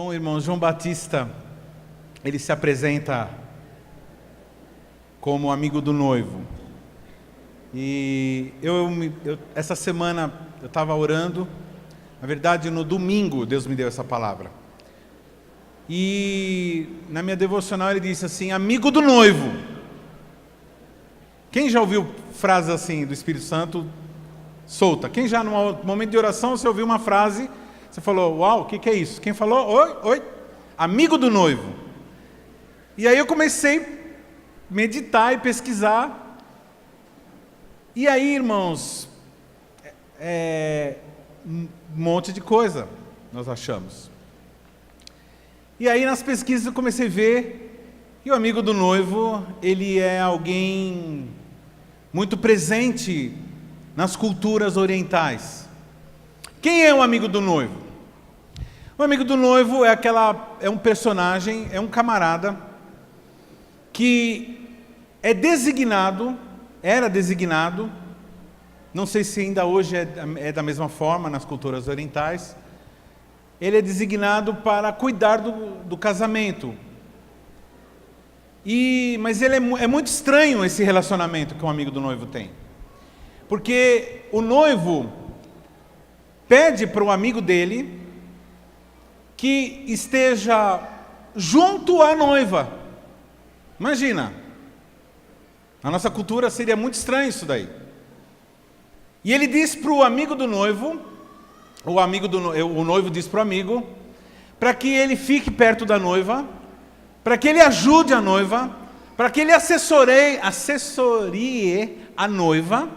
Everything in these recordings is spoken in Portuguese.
Bom, irmãos, João Batista, ele se apresenta como amigo do noivo. E essa semana eu estava orando, na verdade no domingo Deus me deu essa palavra. E na minha devocional ele disse assim, amigo do noivo. Quem já ouviu frases assim do Espírito Santo solta? Quem já no momento de oração você ouviu uma frase, você falou, uau, o que é isso? Quem falou? Oi, amigo do noivo. E aí eu comecei a meditar e pesquisar. E aí, irmãos, um monte de coisa nós achamos. E aí nas pesquisas eu comecei a ver que o amigo do noivo, ele é alguém muito presente nas culturas orientais. Quem é o amigo do noivo? O amigo do noivo é um personagem, é um camarada que era designado, não sei se ainda hoje é da mesma forma nas culturas orientais, ele é designado para cuidar do casamento. Mas é muito estranho esse relacionamento que um amigo do noivo tem. Porque o noivo pede para o amigo dele que esteja junto à noiva. Imagina, na nossa cultura seria muito estranho isso daí. E ele diz para o amigo do noivo, o noivo diz para o amigo, para que ele fique perto da noiva, para que ele ajude a noiva, para que ele assessorie a noiva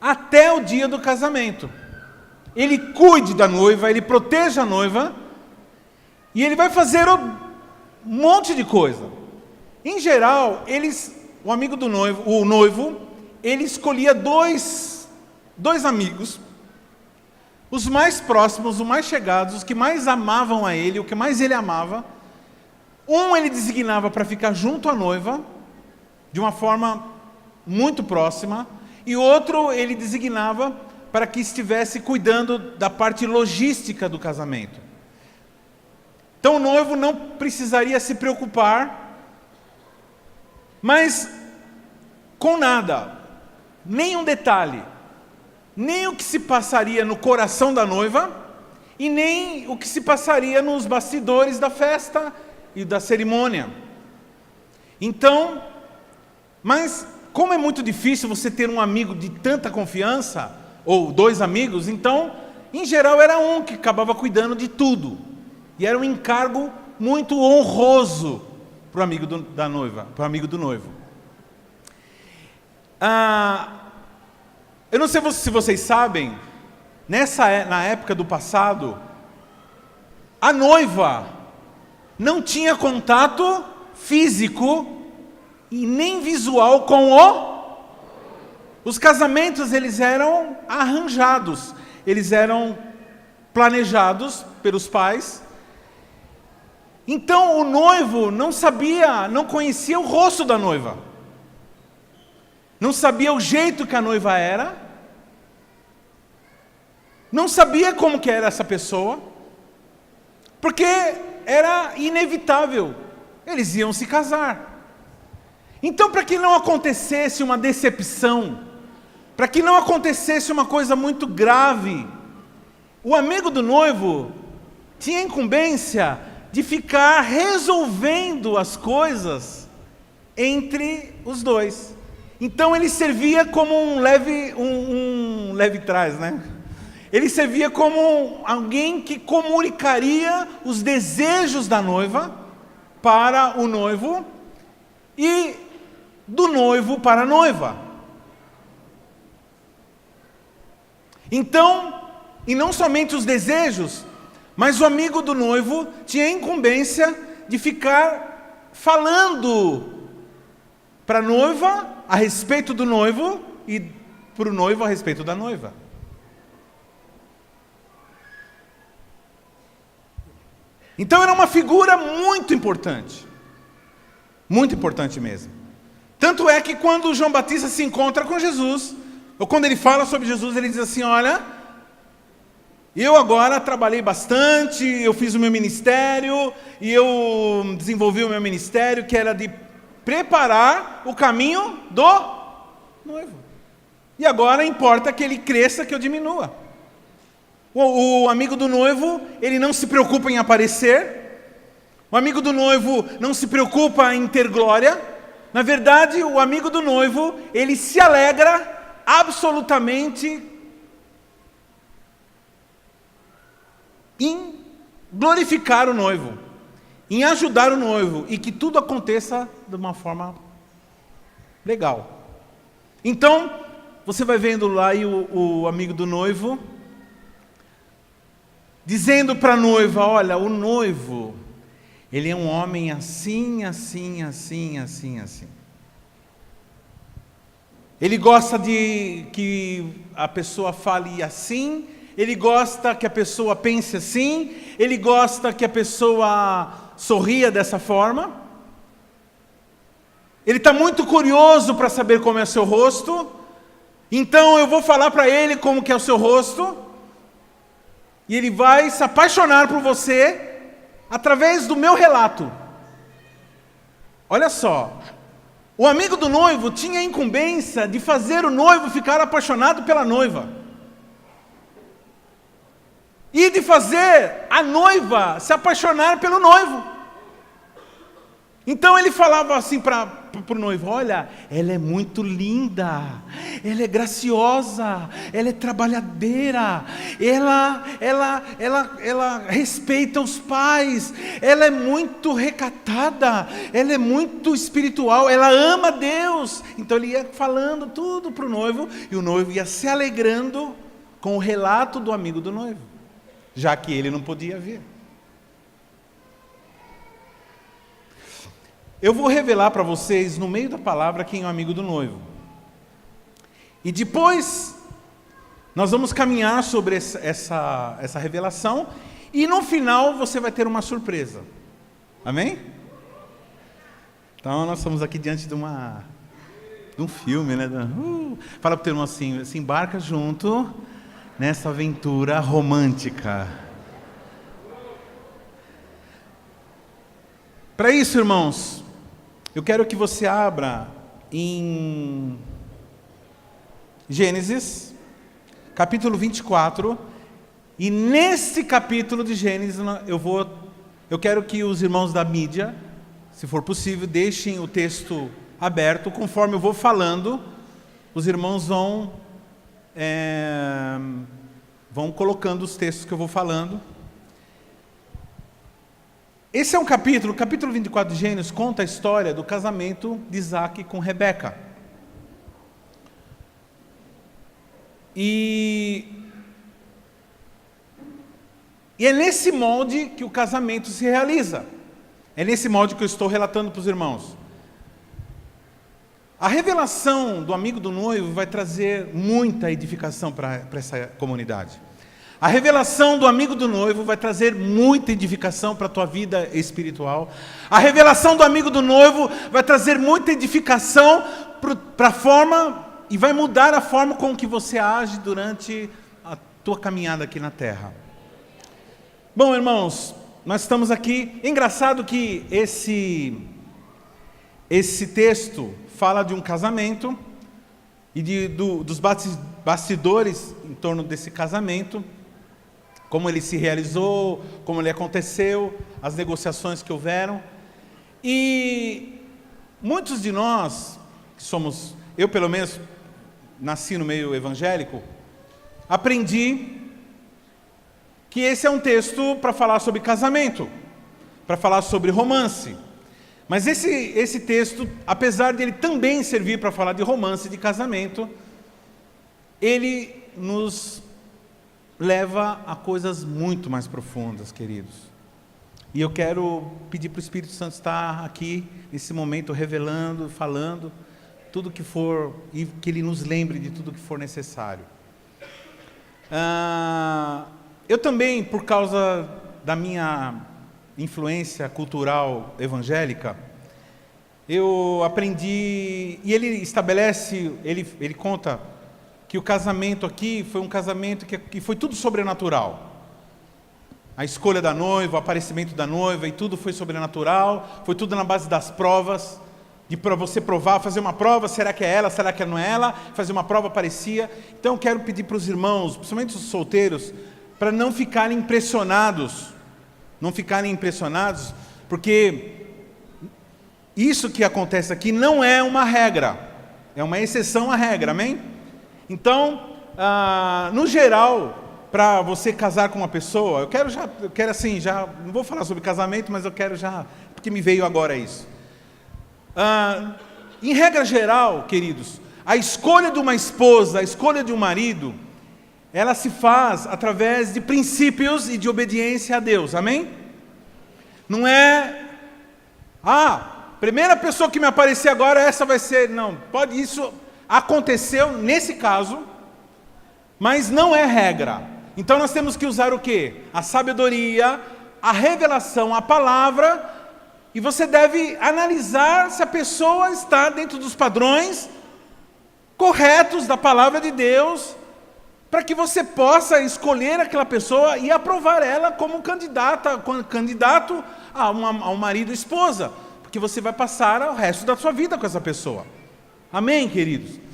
até o dia do casamento. Ele cuide da noiva, ele proteja a noiva, e ele vai fazer um monte de coisa. Em geral, o noivo, ele escolhia dois amigos, os mais próximos, os mais chegados, os que mais amavam a ele, o que mais ele amava. Um ele designava para ficar junto à noiva, de uma forma muito próxima, e outro ele designava para que estivesse cuidando da parte logística do casamento. Então o noivo não precisaria se preocupar, mas com nada, nem um detalhe, nem o que se passaria no coração da noiva, e nem o que se passaria nos bastidores da festa e da cerimônia. Então, mas como é muito difícil você ter um amigo de tanta confiança, ou dois amigos, então, em geral era um que acabava cuidando de tudo. E era um encargo muito honroso para o amigo da noiva, para o amigo do noivo. Eu não sei se vocês sabem, na época do passado, a noiva não tinha contato físico e nem visual com os casamentos. Eles eram arranjados, eles eram planejados pelos pais. Então o noivo não conhecia o rosto da noiva, não sabia o jeito que a noiva era, não sabia como que era essa pessoa, porque era inevitável, eles iam se casar. Então, para que não acontecesse uma decepção, para que não acontecesse uma coisa muito grave, o amigo do noivo tinha a incumbência de ficar resolvendo as coisas entre os dois. Então ele servia como um leve trás, né? Ele servia como alguém que comunicaria os desejos da noiva para o noivo e do noivo para a noiva. Então, e não somente os desejos, mas o amigo do noivo tinha a incumbência de ficar falando para a noiva a respeito do noivo e para o noivo a respeito da noiva. Então era uma figura muito importante mesmo. Tanto é que quando João Batista se encontra com Jesus, ou quando ele fala sobre Jesus, ele diz assim, olha, Eu agora trabalhei bastante, eu fiz o meu ministério, e eu desenvolvi o meu ministério, que era de preparar o caminho do noivo. E agora importa que ele cresça, que eu diminua. O amigo do noivo, ele não se preocupa em aparecer. O amigo do noivo não se preocupa em ter glória. Na verdade, o amigo do noivo, ele se alegra absolutamente em glorificar o noivo, em ajudar o noivo, e que tudo aconteça de uma forma legal. Então, você vai vendo lá aí o amigo do noivo, dizendo para a noiva, olha, o noivo, ele é um homem assim, assim, assim, assim, assim. Ele gosta de que a pessoa fale assim, ele gosta que a pessoa pense assim, ele gosta que a pessoa sorria dessa forma. Ele está muito curioso para saber como é o seu rosto, então eu vou falar para ele como que é o seu rosto, e ele vai se apaixonar por você através do meu relato. Olha só, o amigo do noivo tinha a incumbência de fazer o noivo ficar apaixonado pela noiva. E de fazer a noiva se apaixonar pelo noivo. Então ele falava assim para o noivo, olha, ela é muito linda, ela é graciosa, ela é trabalhadeira, ela respeita os pais, ela é muito recatada, ela é muito espiritual, ela ama Deus. Então ele ia falando tudo para o noivo, e o noivo ia se alegrando com o relato do amigo do noivo, já que ele não podia ver. Eu vou revelar para vocês, no meio da palavra, quem é o amigo do noivo. E depois, nós vamos caminhar sobre essa revelação, e no final você vai ter uma surpresa. Amém? Então, nós estamos aqui diante de um filme, né? Fala para o teu irmão assim, se embarca junto nessa aventura romântica. Para isso, irmãos, eu quero que você abra em Gênesis, capítulo 24, e nesse capítulo de Gênesis eu quero que os irmãos da mídia, se for possível, deixem o texto aberto. Conforme eu vou falando, os irmãos vão colocando os textos que eu vou falando. Esse é um capítulo, o capítulo 24 de Gênesis conta a história do casamento de Isaac com Rebeca. E é nesse molde que o casamento se realiza. É nesse molde que eu estou relatando para os irmãos. A revelação do amigo do noivo vai trazer muita edificação para essa comunidade. A revelação do amigo do noivo vai trazer muita edificação para a tua vida espiritual. A revelação do amigo do noivo vai trazer muita edificação para a forma, e vai mudar a forma com que você age durante a tua caminhada aqui na terra. Bom, irmãos, nós estamos aqui. É engraçado que esse texto fala de um casamento e dos bastidores em torno desse casamento, como ele se realizou, como ele aconteceu, as negociações que houveram. E muitos de nós, que somos, eu pelo menos nasci no meio evangélico, aprendi que esse é um texto para falar sobre casamento, para falar sobre romance. Mas esse texto, apesar de ele também servir para falar de romance e de casamento, ele nos leva a coisas muito mais profundas, queridos. E eu quero pedir para o Espírito Santo estar aqui, nesse momento, revelando, falando, tudo que for, e que Ele nos lembre de tudo que for necessário. Eu também, por causa da minha influência cultural evangélica, eu aprendi, e ele estabelece, ele conta que o casamento aqui foi um casamento que foi tudo sobrenatural. A escolha da noiva, o aparecimento da noiva, e tudo foi sobrenatural, foi tudo na base das provas, para você provar, fazer uma prova, será que é ela, será que não é ela, fazer uma prova parecia. Então eu quero pedir para os irmãos, principalmente os solteiros, para não ficarem impressionados, porque isso que acontece aqui não é uma regra, é uma exceção à regra, amém? Então, no geral, para você casar com uma pessoa, eu quero assim, já, não vou falar sobre casamento, mas eu quero já, porque me veio agora isso. Em regra geral, queridos, a escolha de uma esposa, a escolha de um marido, ela se faz através de princípios e de obediência a Deus, amém? Não é, primeira pessoa que me aparecer agora, essa vai ser, não, isso aconteceu nesse caso, mas não é regra. Então nós temos que usar o quê? A sabedoria, a revelação, a palavra, e você deve analisar se a pessoa está dentro dos padrões corretos da palavra de Deus, para que você possa escolher aquela pessoa e aprovar ela como candidato a um marido e esposa, porque você vai passar o resto da sua vida com essa pessoa. Amém, queridos?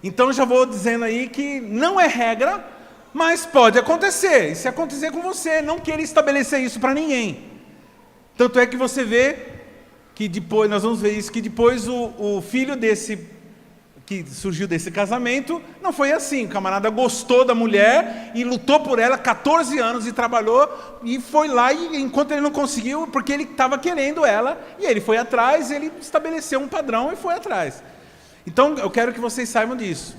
Então já vou dizendo aí que não é regra, mas pode acontecer. E se acontecer com você, não queira estabelecer isso para ninguém. Tanto é que você vê que depois, nós vamos ver isso, que depois o filho que surgiu desse casamento, não foi assim. O camarada gostou da mulher e lutou por ela 14 anos e trabalhou, e foi lá, e enquanto ele não conseguiu, porque ele estava querendo ela, e ele foi atrás, ele estabeleceu um padrão e foi atrás. Então eu quero que vocês saibam disso.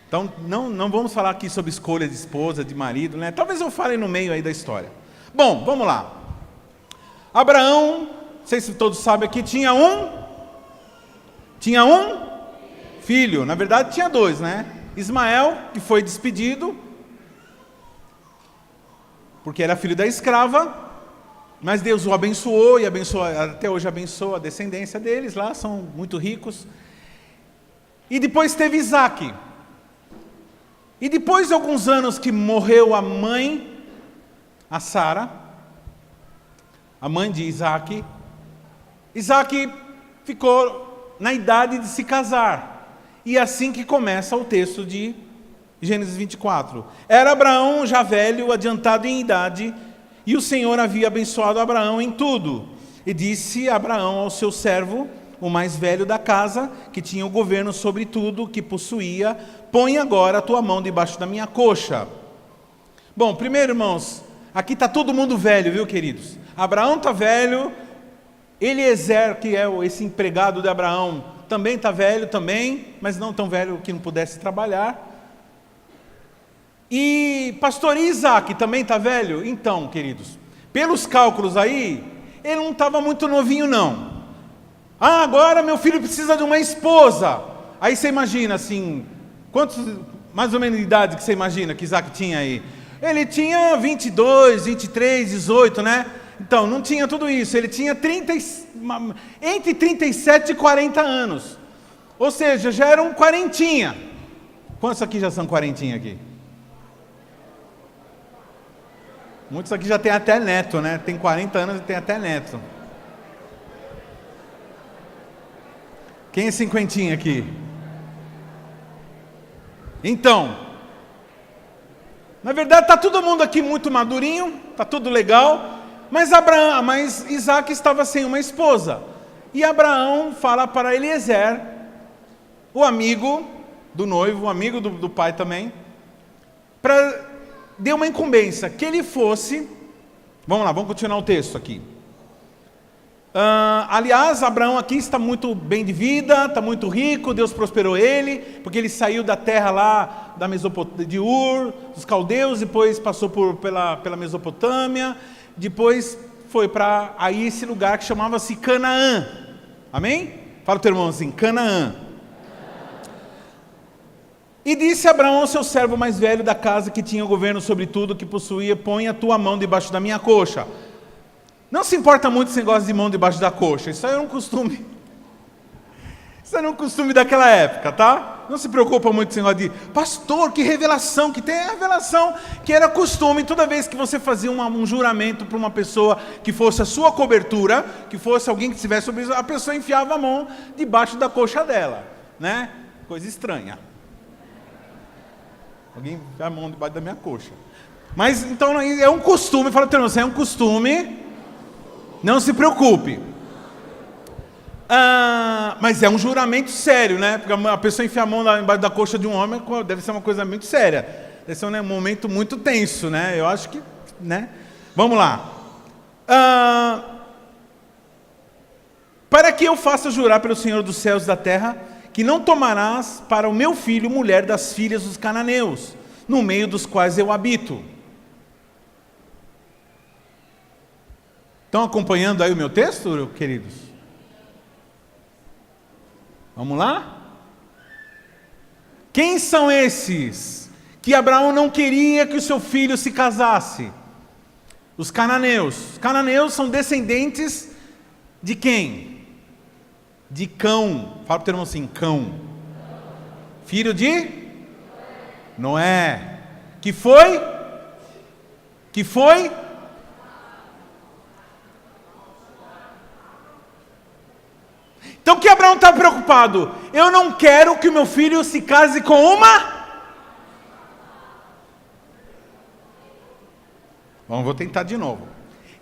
Então não vamos falar aqui sobre escolha de esposa, de marido, né? Talvez eu fale no meio aí da história. Bom, vamos lá. Abraão, não sei se todos sabem aqui, tinha um filho, na verdade tinha dois, né? Ismael, que foi despedido, porque era filho da escrava, mas Deus o abençoou, e até hoje abençoa a descendência deles lá, são muito ricos. E depois teve Isaque. E depois de alguns anos que morreu a mãe, a Sara, a mãe de Isaque, Isaque ficou na idade de se casar. E é assim que começa o texto de Gênesis 24. Era Abraão já velho, adiantado em idade, e o Senhor havia abençoado Abraão em tudo. E disse Abraão ao seu servo, o mais velho da casa, que tinha o governo sobre tudo que possuía: põe agora a tua mão debaixo da minha coxa. Bom, primeiro, irmãos, aqui está todo mundo velho, viu, queridos? Abraão está velho, Eliezer, que é esse empregado de Abraão, também está velho também, mas não tão velho que não pudesse trabalhar. E pastor Isaac também está velho? Então, queridos, pelos cálculos aí, ele não estava muito novinho não. Agora meu filho precisa de uma esposa. Aí você imagina assim, mais ou menos de idade que você imagina que Isaac tinha aí? Ele tinha 22, 23, 18, né? Então, não tinha tudo isso. Ele tinha entre 37 e 40 anos. Ou seja, já era um quarentinha. Quantos aqui já são quarentinha aqui? Muitos aqui já tem até neto, né? Tem 40 anos e tem até neto. Quem é cinquentinha aqui? Então, na verdade está todo mundo aqui muito madurinho, está tudo legal, mas Isaac estava sem uma esposa. E Abraão fala para Eliezer, o amigo do noivo, o amigo do pai também, deu uma incumbência, que ele fosse, vamos lá, vamos continuar o texto aqui. Aliás, Abraão aqui está muito bem de vida, está muito rico, Deus prosperou ele, porque ele saiu da terra lá de Ur, dos caldeus, depois passou pela Mesopotâmia, depois foi para aí esse lugar que chamava-se Canaã. Amém? Fala o teu irmão assim, Canaã. E disse Abraão ao seu servo mais velho da casa, que tinha o governo sobre tudo que possuía: põe a tua mão debaixo da minha coxa. Não se importa muito esse negócio de mão debaixo da coxa, isso aí era um costume. Isso era um costume daquela época, tá? não se preocupa muito com esse negócio de pastor, que revelação, que tem a revelação, que era costume, toda vez que você fazia um juramento para uma pessoa que fosse a sua cobertura, que fosse alguém que estivesse sobre isso, a pessoa enfiava a mão debaixo da coxa dela, né? Coisa estranha. Alguém enfia a mão debaixo da minha coxa. Mas então é um costume, fala para o irmão, é um costume, não se preocupe. Mas é um juramento sério, né? Porque a pessoa enfia a mão embaixo da coxa de um homem deve ser uma coisa muito séria. Deve ser um momento muito tenso, né? Eu acho que, né? Vamos lá. Para que eu faça jurar pelo Senhor dos céus e da terra, que não tomarás para o meu filho mulher das filhas dos cananeus, no meio dos quais eu habito. Estão acompanhando aí o meu texto, queridos? Vamos lá? Quem são esses que Abraão não queria que o seu filho se casasse? Os cananeus. Os cananeus são descendentes de quem? De Cão. Fala para o teu irmão assim, Cão. Filho de Noé. Que foi? Então o que Abraão está preocupado? Eu não quero que o meu filho se case com uma... Bom, vou tentar de novo.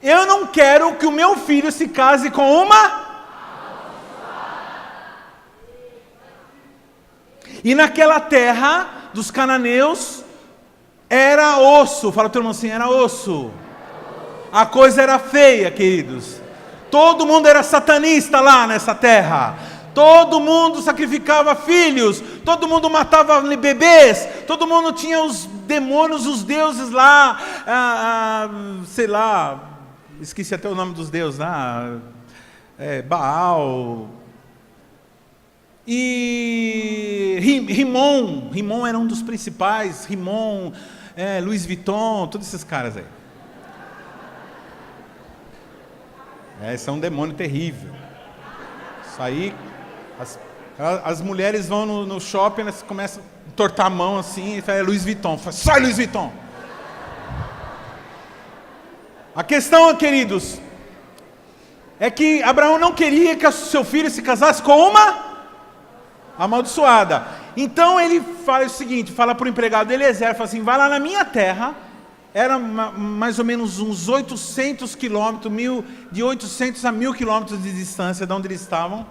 Eu não quero que o meu filho se case com uma... E naquela terra dos cananeus era osso. Fala para o teu irmão assim, era osso. A coisa era feia, queridos. Todo mundo era satanista lá nessa terra. Todo mundo sacrificava filhos. Todo mundo matava bebês. Todo mundo tinha os demônios, os deuses lá. Sei lá. Esqueci até o nome dos deuses lá. Baal. E Rimon era um dos principais. Rimon, Louis Vuitton, todos esses caras aí. Esse é um demônio terrível. Isso aí, as mulheres vão no shopping, elas começam a entortar a mão assim, e fala, Louis Vuitton, fala, só Louis Vuitton. A questão, queridos, é que Abraão não queria que o seu filho se casasse com uma amaldiçoada. Então ele fala o seguinte, fala para o empregado Eliezer, fala assim, vai lá na minha terra. Era mais ou menos uns 800 quilômetros, de 800 a 1000 quilômetros de distância de onde eles estavam.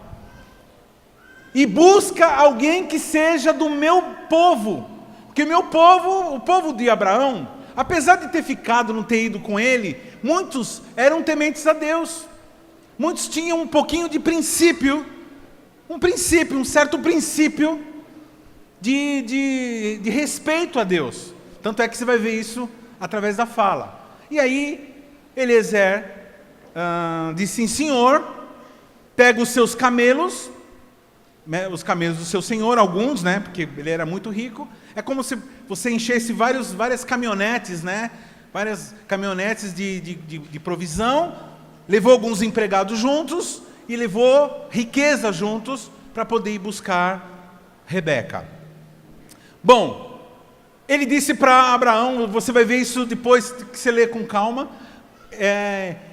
E busca alguém que seja do meu povo. Porque meu povo, o povo de Abraão, apesar de ter ficado, não ter ido com ele, muitos eram tementes a Deus. Muitos tinham um pouquinho de princípio, um certo princípio de respeito a Deus. Tanto é que você vai ver isso através da fala. E aí, Eliezer disse, sim, senhor, pega os seus camelos, os camelos do seu senhor, alguns, né, porque ele era muito rico. É como se você enchesse várias caminhonetes, né, várias caminhonetes de provisão, levou alguns empregados juntos e levou riqueza juntos para poder ir buscar Rebeca. Bom, ele disse para Abraão, você vai ver isso depois que você lê com calma,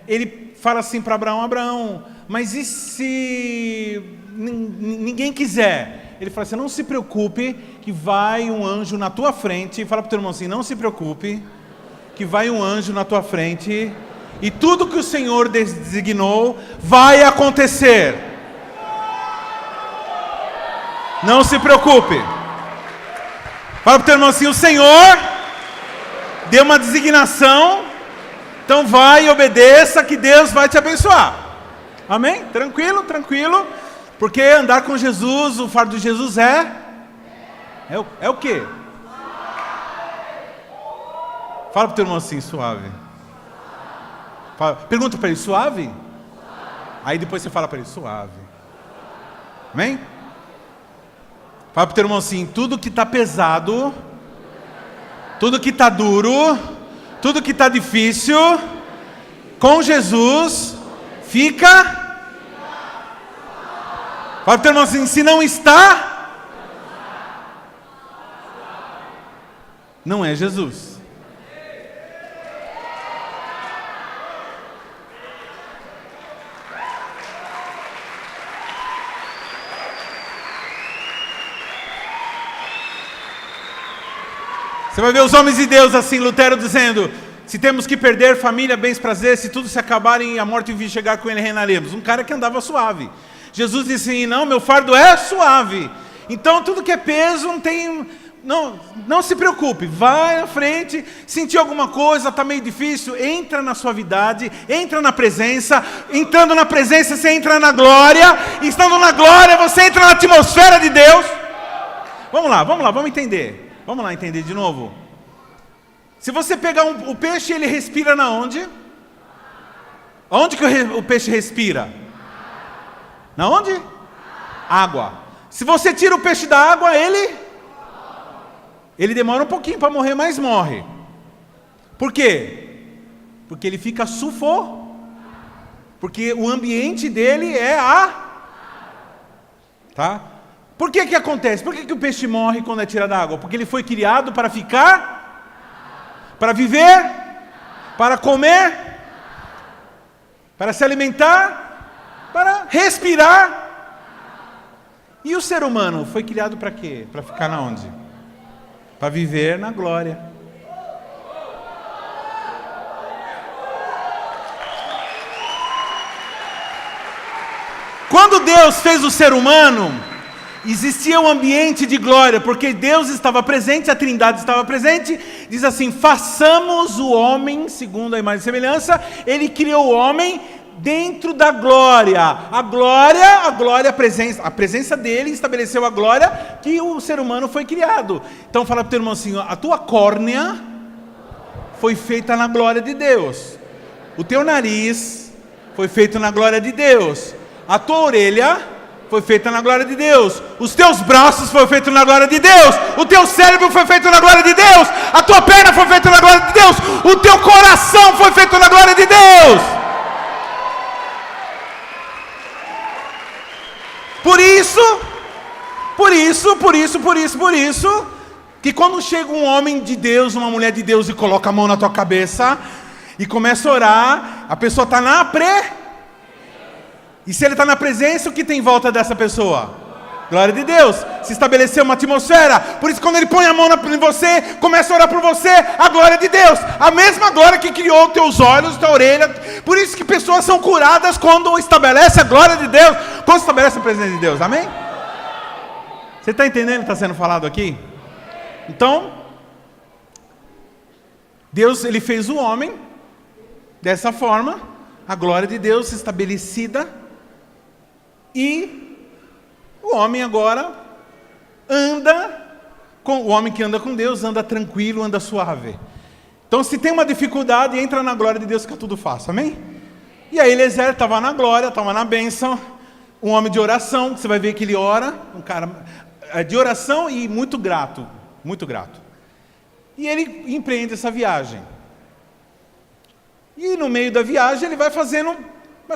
ele fala assim para Abraão, mas e se ninguém quiser? Ele fala assim, não se preocupe, que vai um anjo na tua frente, fala para o teu irmão assim, não se preocupe, que vai um anjo na tua frente, e tudo que o Senhor designou vai acontecer. Não se preocupe. Fala para o teu irmão assim, o Senhor deu uma designação, então vai e obedeça, que Deus vai te abençoar. Amém? Tranquilo, porque andar com Jesus, o fardo de Jesus é o quê? Fala para o teu irmão assim, suave. Pergunta para ele, suave? Aí depois você fala para ele, suave. Amém? Fala para o teu irmão assim, tudo que está pesado, tudo que está duro, tudo que está difícil, com Jesus, fica... Fala para o teu irmão assim, se não está, não é Jesus. Você vai ver os homens de Deus assim, Lutero dizendo: se temos que perder família, bens, prazer, se tudo se acabarem e a morte vir chegar, com ele reinaremos. Um cara que andava suave. Jesus disse assim: não, meu fardo é suave. Então tudo que é peso não se preocupe, vai à frente. Sentiu alguma coisa, está meio difícil, entra na suavidade, entra na presença. Entrando na presença você entra na glória, estando na glória você entra na atmosfera de Deus. Vamos lá, vamos entender. Vamos lá entender de novo. Se você pegar o peixe, ele respira na onde? Aonde que o peixe respira? Na onde? Água. Se você tira o peixe da água, ele demora um pouquinho para morrer, mas morre. Por quê? Porque ele fica sufocado. Porque o ambiente dele é tá? Por que acontece? Por que o peixe morre quando é tirado da água? Porque ele foi criado para ficar, para viver, para comer, para se alimentar, para respirar. E o ser humano foi criado para quê? Para ficar na onde? Para viver na glória. Quando Deus fez o ser humano, existia um ambiente de glória, porque Deus estava presente, a Trindade estava presente. Diz assim: façamos o homem segundo a imagem e semelhança. Ele criou o homem dentro da glória. A glória, a presença dele estabeleceu a glória que o ser humano foi criado. Então fala para o teu irmão assim: a tua córnea foi feita na glória de Deus. O teu nariz foi feito na glória de Deus. A tua orelha foi feita na glória de Deus. Os teus braços foram feitos na glória de Deus. O teu cérebro foi feito na glória de Deus. A tua perna foi feita na glória de Deus. O teu coração foi feito na glória de Deus. Por isso, que quando chega um homem de Deus, uma mulher de Deus e coloca a mão na tua cabeça e começa a orar, a pessoa está E se ele está na presença, o que tem em volta dessa pessoa? Glória de Deus. Se estabeleceu uma atmosfera. Por isso, quando ele põe a mão em você, começa a orar por você, a glória de Deus. A mesma glória que criou teus olhos, tua orelha. Por isso que pessoas são curadas quando estabelece a glória de Deus, quando estabelece a presença de Deus. Amém? Você está entendendo o que está sendo falado aqui? Então, Deus, ele fez o homem dessa forma, a glória de Deus estabelecida. E o homem agora o homem que anda com Deus anda tranquilo, anda suave. Então se tem uma dificuldade, entra na glória de Deus, fica tudo fácil, amém? E aí Eliezer estava na glória, estava na bênção, um homem de oração, você vai ver que ele ora, um cara de oração e muito grato. E ele empreende essa viagem. E no meio da viagem ele vai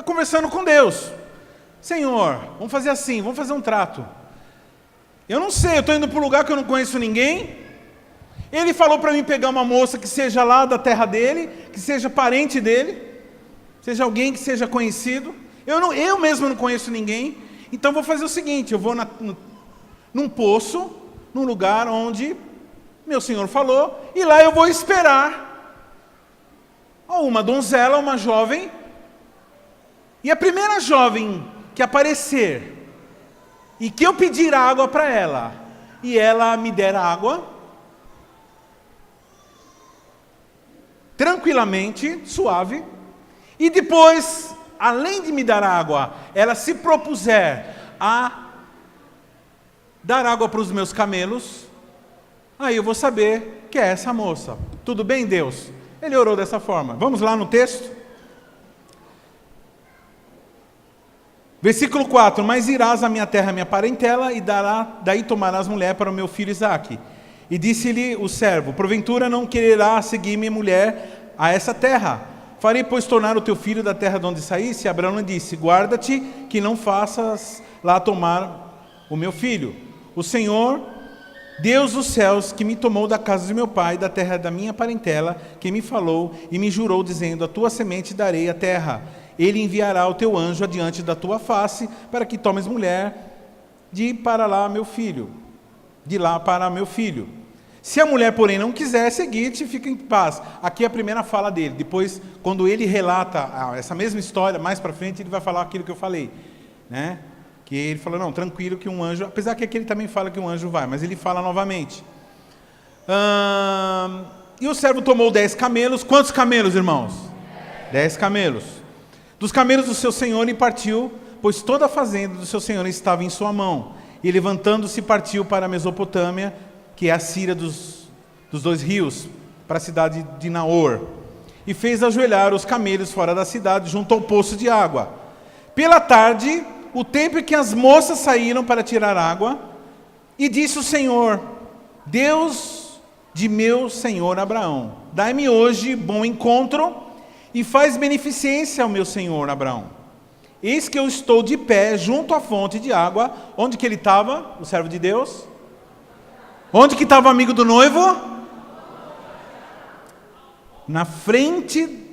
conversando com Deus. Senhor, vamos fazer assim, vamos fazer um trato. Eu não sei, eu estou indo para um lugar que eu não conheço ninguém. Ele falou para mim pegar uma moça que seja lá da terra dele, que seja parente dele, seja alguém que seja conhecido. Eu mesmo não conheço ninguém. Então vou fazer o seguinte: eu vou num poço, num lugar onde meu Senhor falou, e lá eu vou esperar uma donzela, uma jovem. E a primeira jovem que aparecer e que eu pedir água para ela e ela me der água tranquilamente, suave, e depois, além de me dar água, ela se propuser a dar água para os meus camelos, aí eu vou saber que é essa moça. Tudo bem, Deus? Ele orou dessa forma. Vamos lá no texto. Versículo 4: mas irás à minha terra, minha parentela, e daí tomarás mulher para o meu filho Isaque. E disse-lhe o servo: porventura não quererá seguir-me mulher a essa terra? Farei, pois, tornar o teu filho da terra de onde saísse. E Abraão lhe disse: guarda-te que não faças lá tomar o meu filho. O Senhor Deus dos céus, que me tomou da casa de meu pai, da terra da minha parentela, que me falou e me jurou, dizendo: a tua semente darei a terra. Ele enviará o teu anjo adiante da tua face, para que tomes mulher de para lá meu filho, de lá para meu filho. Se a mulher, porém, não quiser seguir-te, fica em paz. Aqui é a primeira fala dele. Depois, quando ele relata essa mesma história, mais para frente, ele vai falar aquilo que eu falei, né? Que ele falou, não, tranquilo que um anjo... Apesar que aqui ele também fala que um anjo vai, mas ele fala novamente. E o servo tomou 10 camelos. Quantos camelos, irmãos? 10 camelos. Dos camelos do seu senhor e partiu, pois toda a fazenda do seu senhor estava em sua mão. E levantando-se partiu para a Mesopotâmia, que é a Síria dos 2 rios, para a cidade de Naor. E fez ajoelhar os camelos fora da cidade, junto ao poço de água. Pela tarde, o tempo em que as moças saíram para tirar água, e disse o Senhor: Deus de meu senhor Abraão, dai-me hoje bom encontro, e faz beneficência ao meu senhor Abraão. Eis que eu estou de pé junto à fonte de água. Onde que ele estava, o servo de Deus? Onde que estava o amigo do noivo? Na frente,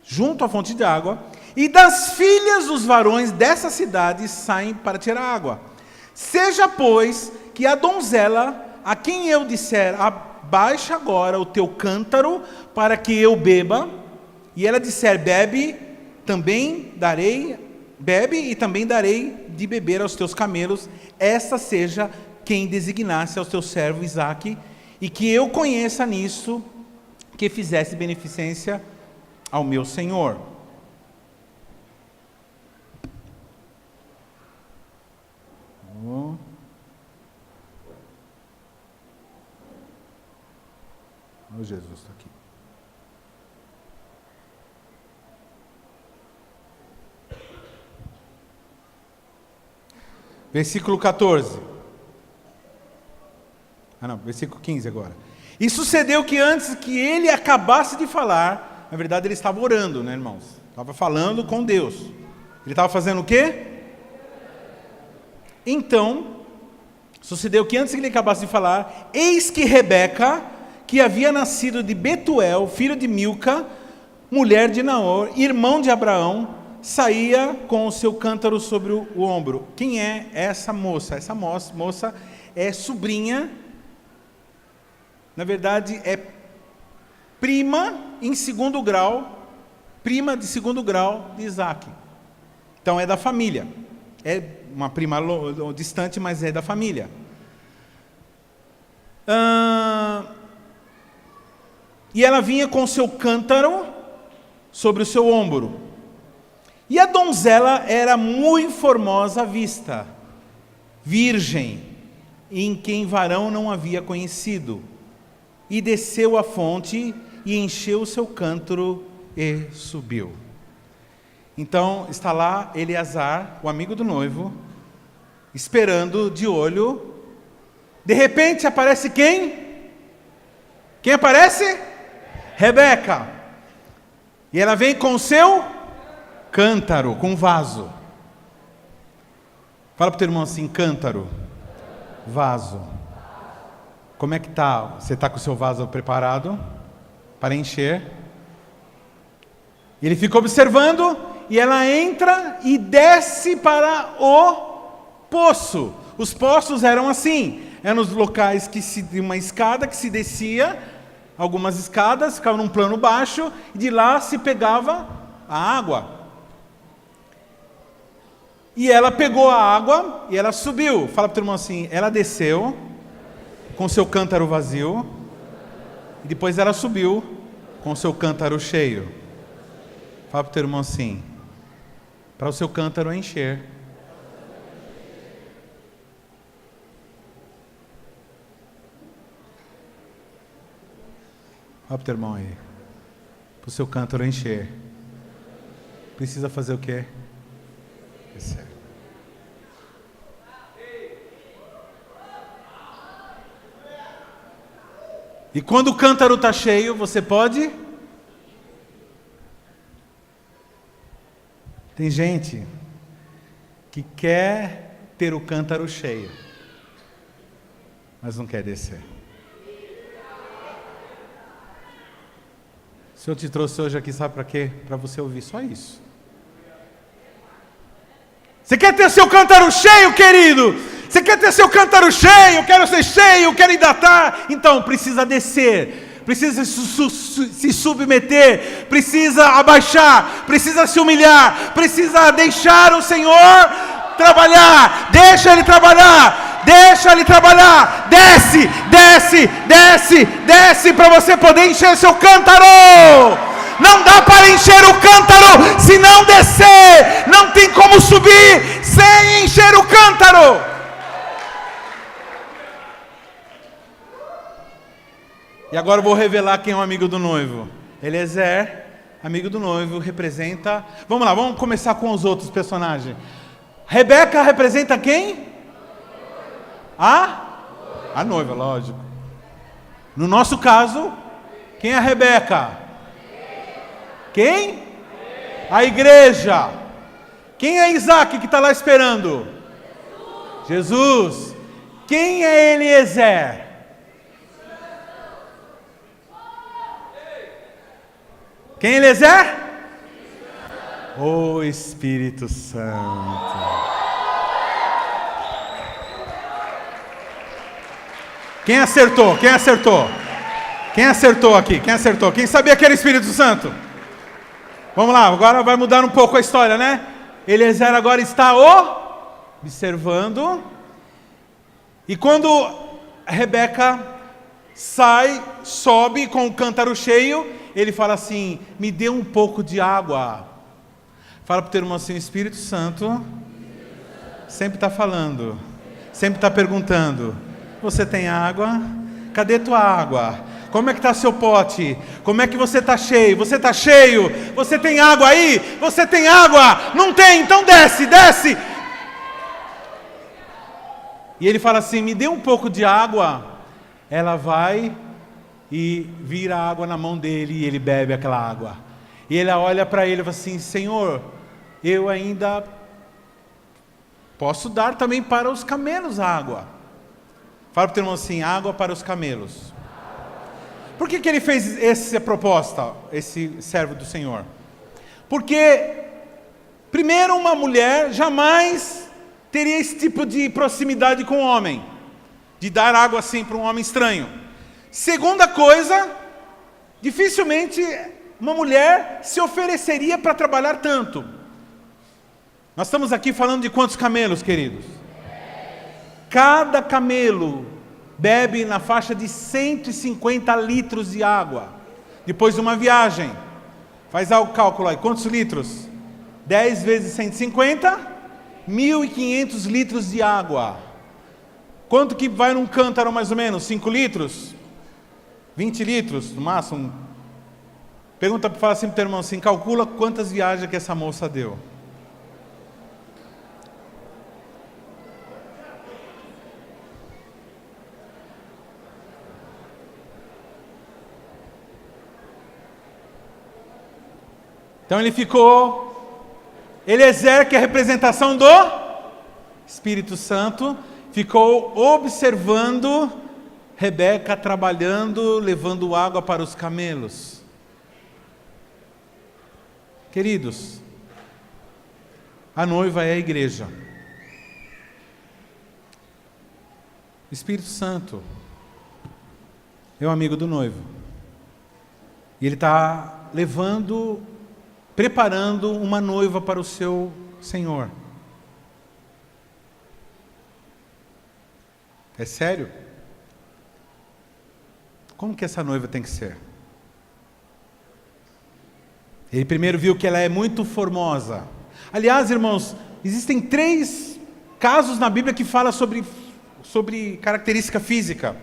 junto à fonte de água. E das filhas dos varões dessa cidade saem para tirar água. Seja, pois, que a donzela, a quem eu disser, abaixa agora o teu cântaro, para que eu beba, e ela disser, bebe, e também darei de beber aos teus camelos, esta seja quem designasse ao teu servo Isaque, e que eu conheça nisso, que fizesse beneficência ao meu senhor. Oh, Jesus está aqui. Versículo 14. Versículo 15 agora. E sucedeu que antes que ele acabasse de falar, na verdade ele estava orando, né, irmãos? Estava falando com Deus. Ele estava fazendo o quê? Então, sucedeu que antes que ele acabasse de falar, eis que Rebeca, que havia nascido de Betuel, filho de Milca, mulher de Naor, irmão de Abraão, saía com o seu cântaro sobre o ombro. Quem é essa moça? Essa moça é sobrinha, na verdade é prima em segundo grau, prima de segundo grau de Isaque. Então é da família. É uma prima distante, mas é da família. E ela vinha com o seu cântaro sobre o seu ombro. E a donzela era muito formosa à vista, virgem, em quem varão não havia conhecido. E desceu à fonte e encheu o seu cântaro e subiu. Então está lá Eleazar, o amigo do noivo, esperando de olho. De repente aparece quem? Quem aparece? Rebeca. E ela vem com o seu cântaro, com vaso. Fala para o teu irmão assim, cântaro, vaso. Como é que está? Você está com o seu vaso preparado para encher? Ele fica observando e ela entra e desce para o poço. Os poços eram assim, eram os locais que de uma escada que se descia, algumas escadas, ficava num plano baixo, e de lá se pegava a água. E ela pegou a água e ela subiu. Fala para o teu irmão assim, ela desceu com seu cântaro vazio, e depois ela subiu com seu cântaro cheio. Fala para o teu irmão assim, para o seu cântaro encher. Fala para o teu irmão aí, para o seu cântaro encher. Precisa fazer o quê? Recebe. E quando o cântaro está cheio, você pode? Tem gente que quer ter o cântaro cheio, mas não quer descer. O Senhor te trouxe hoje aqui, sabe para quê? Para você ouvir só isso. Você quer ter seu cântaro cheio, querido? Você quer ter seu cântaro cheio? Quero ser cheio, quero hidratar. Então, precisa descer, precisa se submeter, precisa abaixar, precisa se humilhar, precisa deixar o Senhor trabalhar. Deixa Ele trabalhar, deixa Ele trabalhar. Desce, desce, desce, desce para você poder encher seu cântaro. Não dá para encher o cântaro se não descer. Não tem como subir sem encher o cântaro. E agora eu vou revelar quem é o amigo do noivo. Eliezer, amigo do noivo, representa... Vamos lá, vamos começar com os outros personagens. Rebeca representa quem? A noiva, lógico. No nosso caso, quem é a Rebeca? Quem? A igreja. Quem é Isaac que está lá esperando? Jesus. Quem é Eliezer? Quem é Eliezer? O Espírito Santo. Quem acertou? Quem acertou? Quem acertou aqui? Quem acertou? Quem sabia que era Espírito Santo? Vamos lá, agora vai mudar um pouco a história, né? Eliezer agora está observando. E quando Rebeca sai, sobe com o cântaro cheio, ele fala assim: me dê um pouco de água. Fala para o teu irmão assim: o Espírito Santo sempre está falando, sempre está perguntando: você tem água? Cadê tua água? Como é que está seu pote? Como é que você está cheio? Você está cheio? Você tem água aí? Você tem água? Não tem? Então desce, desce. E ele fala assim: me dê um pouco de água. Ela vai e vira a água na mão dele e ele bebe aquela água. E ele olha para ele e fala assim: Senhor, eu ainda posso dar também para os camelos água. Fala para o teu irmão assim: água para os camelos. Por que ele fez essa proposta, esse servo do Senhor? Porque, primeiro, uma mulher jamais teria esse tipo de proximidade com o homem, de dar água assim para um homem estranho. Segunda coisa, dificilmente uma mulher se ofereceria para trabalhar tanto. Nós estamos aqui falando de quantos camelos, queridos? Cada camelo bebe na faixa de 150 litros de água, depois de uma viagem. Faz o cálculo aí, quantos litros? 10 vezes 150, 1.500 litros de água. Quanto que vai num cântaro mais ou menos? 5 litros? 20 litros no máximo? Fala assim para o teu irmão assim: calcula quantas viagens que essa moça deu. Então ele ficou, Eliezer, que é a representação do Espírito Santo, ficou observando Rebeca trabalhando, levando água para os camelos. Queridos, a noiva é a igreja. O Espírito Santo é o amigo do noivo. E ele está levando, preparando uma noiva para o seu Senhor. É sério? Como que essa noiva tem que ser? Ele primeiro viu que ela é muito formosa. Aliás, irmãos, existem 3 casos na Bíblia que falam sobre característica física.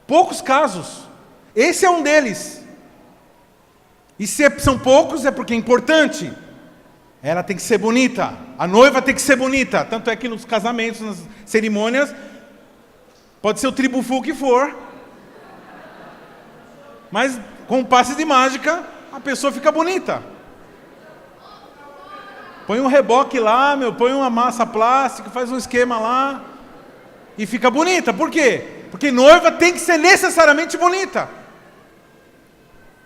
Poucos casos. Esse é um deles. E se são poucos é porque é importante. Ela tem que ser bonita. A noiva tem que ser bonita. Tanto é que nos casamentos, nas cerimônias, pode ser o tribufu que for, mas com um passe de mágica, a pessoa fica bonita. Põe um reboque lá, põe uma massa plástica, faz um esquema lá, e fica bonita. Por quê? Porque noiva tem que ser necessariamente bonita.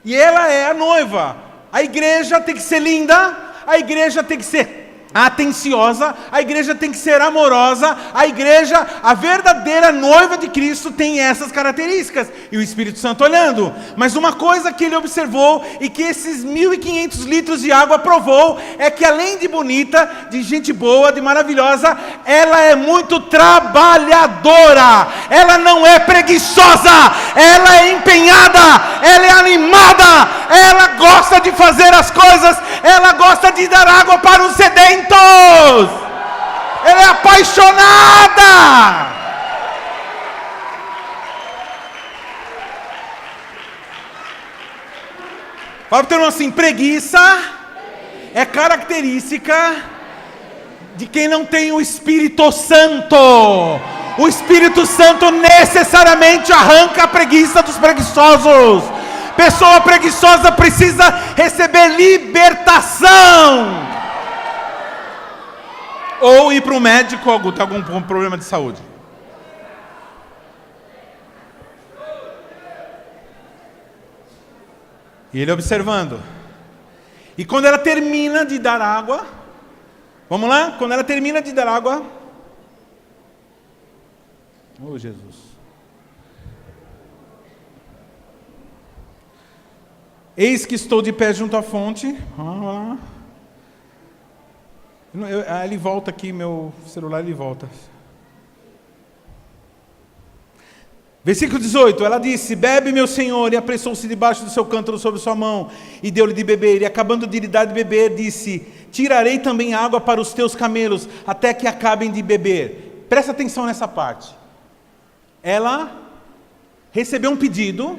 E ela é a noiva. A igreja tem que ser linda, a igreja tem que ser atenciosa, a igreja tem que ser amorosa, a igreja, a verdadeira noiva de Cristo tem essas características, e o Espírito Santo olhando. Mas uma coisa que ele observou, e que esses 1.500 litros de água provou, é que além de bonita, de gente boa, de maravilhosa, ela é muito trabalhadora, ela não é preguiçosa, ela é empenhada, ela é animada, ela gosta de fazer as coisas, ela gosta de dar água para os sedentos. Ela é apaixonada. Fala para o teu irmão assim: preguiça é característica de quem não tem o Espírito Santo. O Espírito Santo necessariamente arranca a preguiça dos preguiçosos. Pessoa preguiçosa precisa receber libertação. Ou ir para um médico, tem algum problema de saúde. E ele observando. E quando ela termina de dar água, vamos lá? Quando ela termina de dar água, oh Jesus. Eis que estou de pé junto à fonte. Ele volta aqui, meu celular ele volta. Versículo 18, ela disse: bebe, meu senhor, e apressou-se debaixo do seu cântaro sobre sua mão, e deu-lhe de beber, e acabando de lhe dar de beber, disse: tirarei também água para os teus camelos, até que acabem de beber. Presta atenção nessa parte. Ela recebeu um pedido,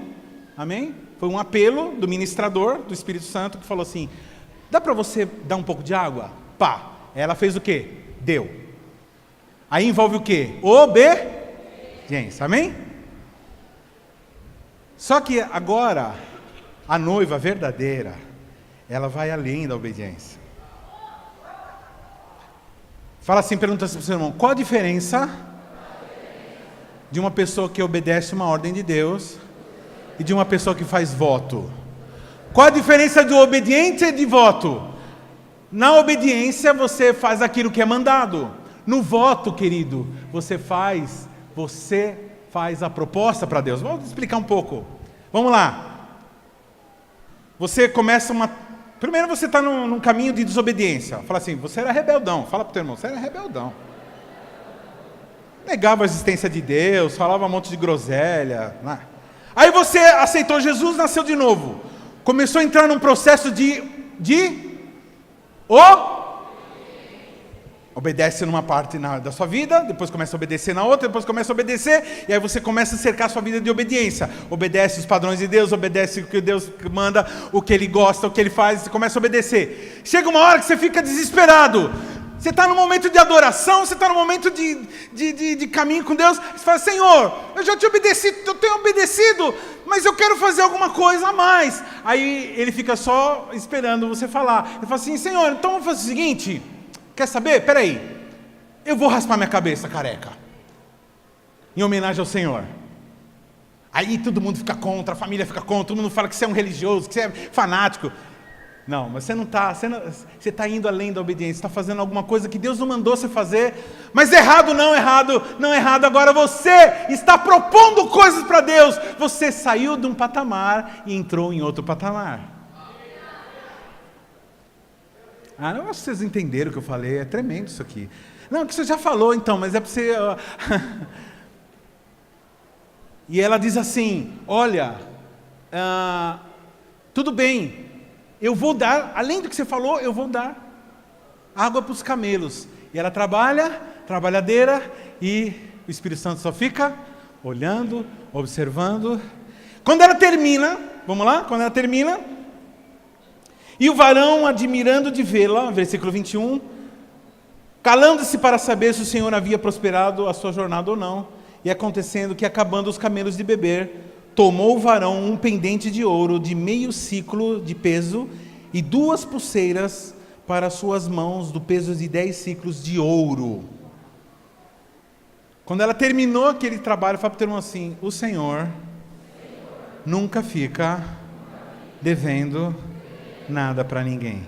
amém? Foi um apelo do ministrador, do Espírito Santo, que falou assim: dá para você dar um pouco de água? Pá. Ela fez o quê? Deu. Aí envolve o quê? Obediência, amém? Só que agora, a noiva verdadeira, ela vai além da obediência. Fala assim, pergunta assim para o seu irmão: qual a diferença de uma pessoa que obedece uma ordem de Deus e de uma pessoa que faz voto? Qual a diferença do obediente e de voto? Na obediência você faz aquilo que é mandado. No voto, querido, você faz a proposta para Deus. Vamos explicar um pouco. Vamos lá. Você começa primeiro você está num caminho de desobediência. Fala assim: você era rebeldão. Fala para o teu irmão: você era rebeldão. Negava a existência de Deus, falava um monte de groselha. Aí você aceitou Jesus, nasceu de novo. Começou a entrar num processo obedece numa parte da sua vida, depois começa a obedecer na outra, depois começa a obedecer, e aí você começa a cercar a sua vida de obediência. Obedece os padrões de Deus, obedece o que Deus manda, o que Ele gosta, o que Ele faz, você começa a obedecer. Chega uma hora que você fica desesperado. Você está no momento de adoração, você está no momento de caminho com Deus, você fala: Senhor, eu já te obedeci, eu tenho obedecido, mas eu quero fazer alguma coisa a mais. Aí ele fica só esperando você falar. Ele fala assim: Senhor, então vamos fazer o seguinte, quer saber? Peraí, eu vou raspar minha cabeça careca, em homenagem ao Senhor. Aí todo mundo fica contra, a família fica contra, todo mundo fala que você é um religioso, que você é fanático. Não, mas você não está, você está indo além da obediência, está fazendo alguma coisa que Deus não mandou você fazer, mas errado, agora você está propondo coisas para Deus, você saiu de um patamar e entrou em outro patamar. Não acho que vocês entenderam o que eu falei, é tremendo isso aqui. Não, que você já falou então, mas é para você... E ela diz assim: olha, tudo bem, eu vou dar, além do que você falou, eu vou dar água para os camelos. E ela trabalhadeira, e o Espírito Santo só fica olhando, observando. Quando ela termina, vamos lá? Quando ela termina, e o varão, admirando de vê-la, versículo 21, calando-se para saber se o Senhor havia prosperado a sua jornada ou não, e acontecendo que, acabando os camelos de beber, tomou o varão um pendente de ouro de 0,5 ciclo de peso e 2 pulseiras para suas mãos do peso de 10 ciclos de ouro. Quando ela terminou aquele trabalho, falou para o teu irmão assim: o Senhor nunca fica devendo nada para ninguém.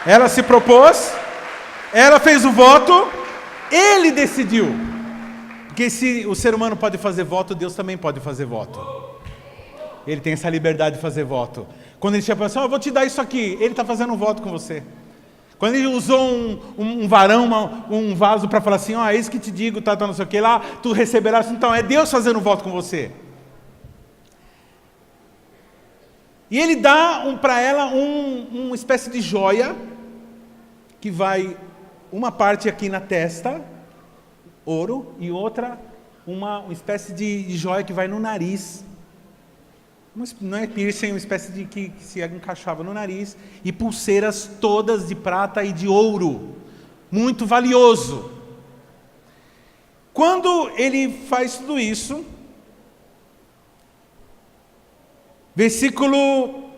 Ela se propôs, ela fez o voto, ele decidiu. Porque se o ser humano pode fazer voto, Deus também pode fazer voto. Ele tem essa liberdade de fazer voto. Quando ele chega assim: eu vou te dar isso aqui, ele está fazendo um voto com você. Quando ele usou um varão, um vaso para falar assim: eis que te digo, tá, não sei o que lá, tu receberás. Então é Deus fazendo um voto com você. E ele dá para ela uma espécie de joia, que vai uma parte aqui na testa, ouro, e outra, uma espécie de joia que vai no nariz. Não é piercing, uma espécie de que se encaixava no nariz, e pulseiras todas de prata e de ouro, muito valioso. Quando ele faz tudo isso, versículo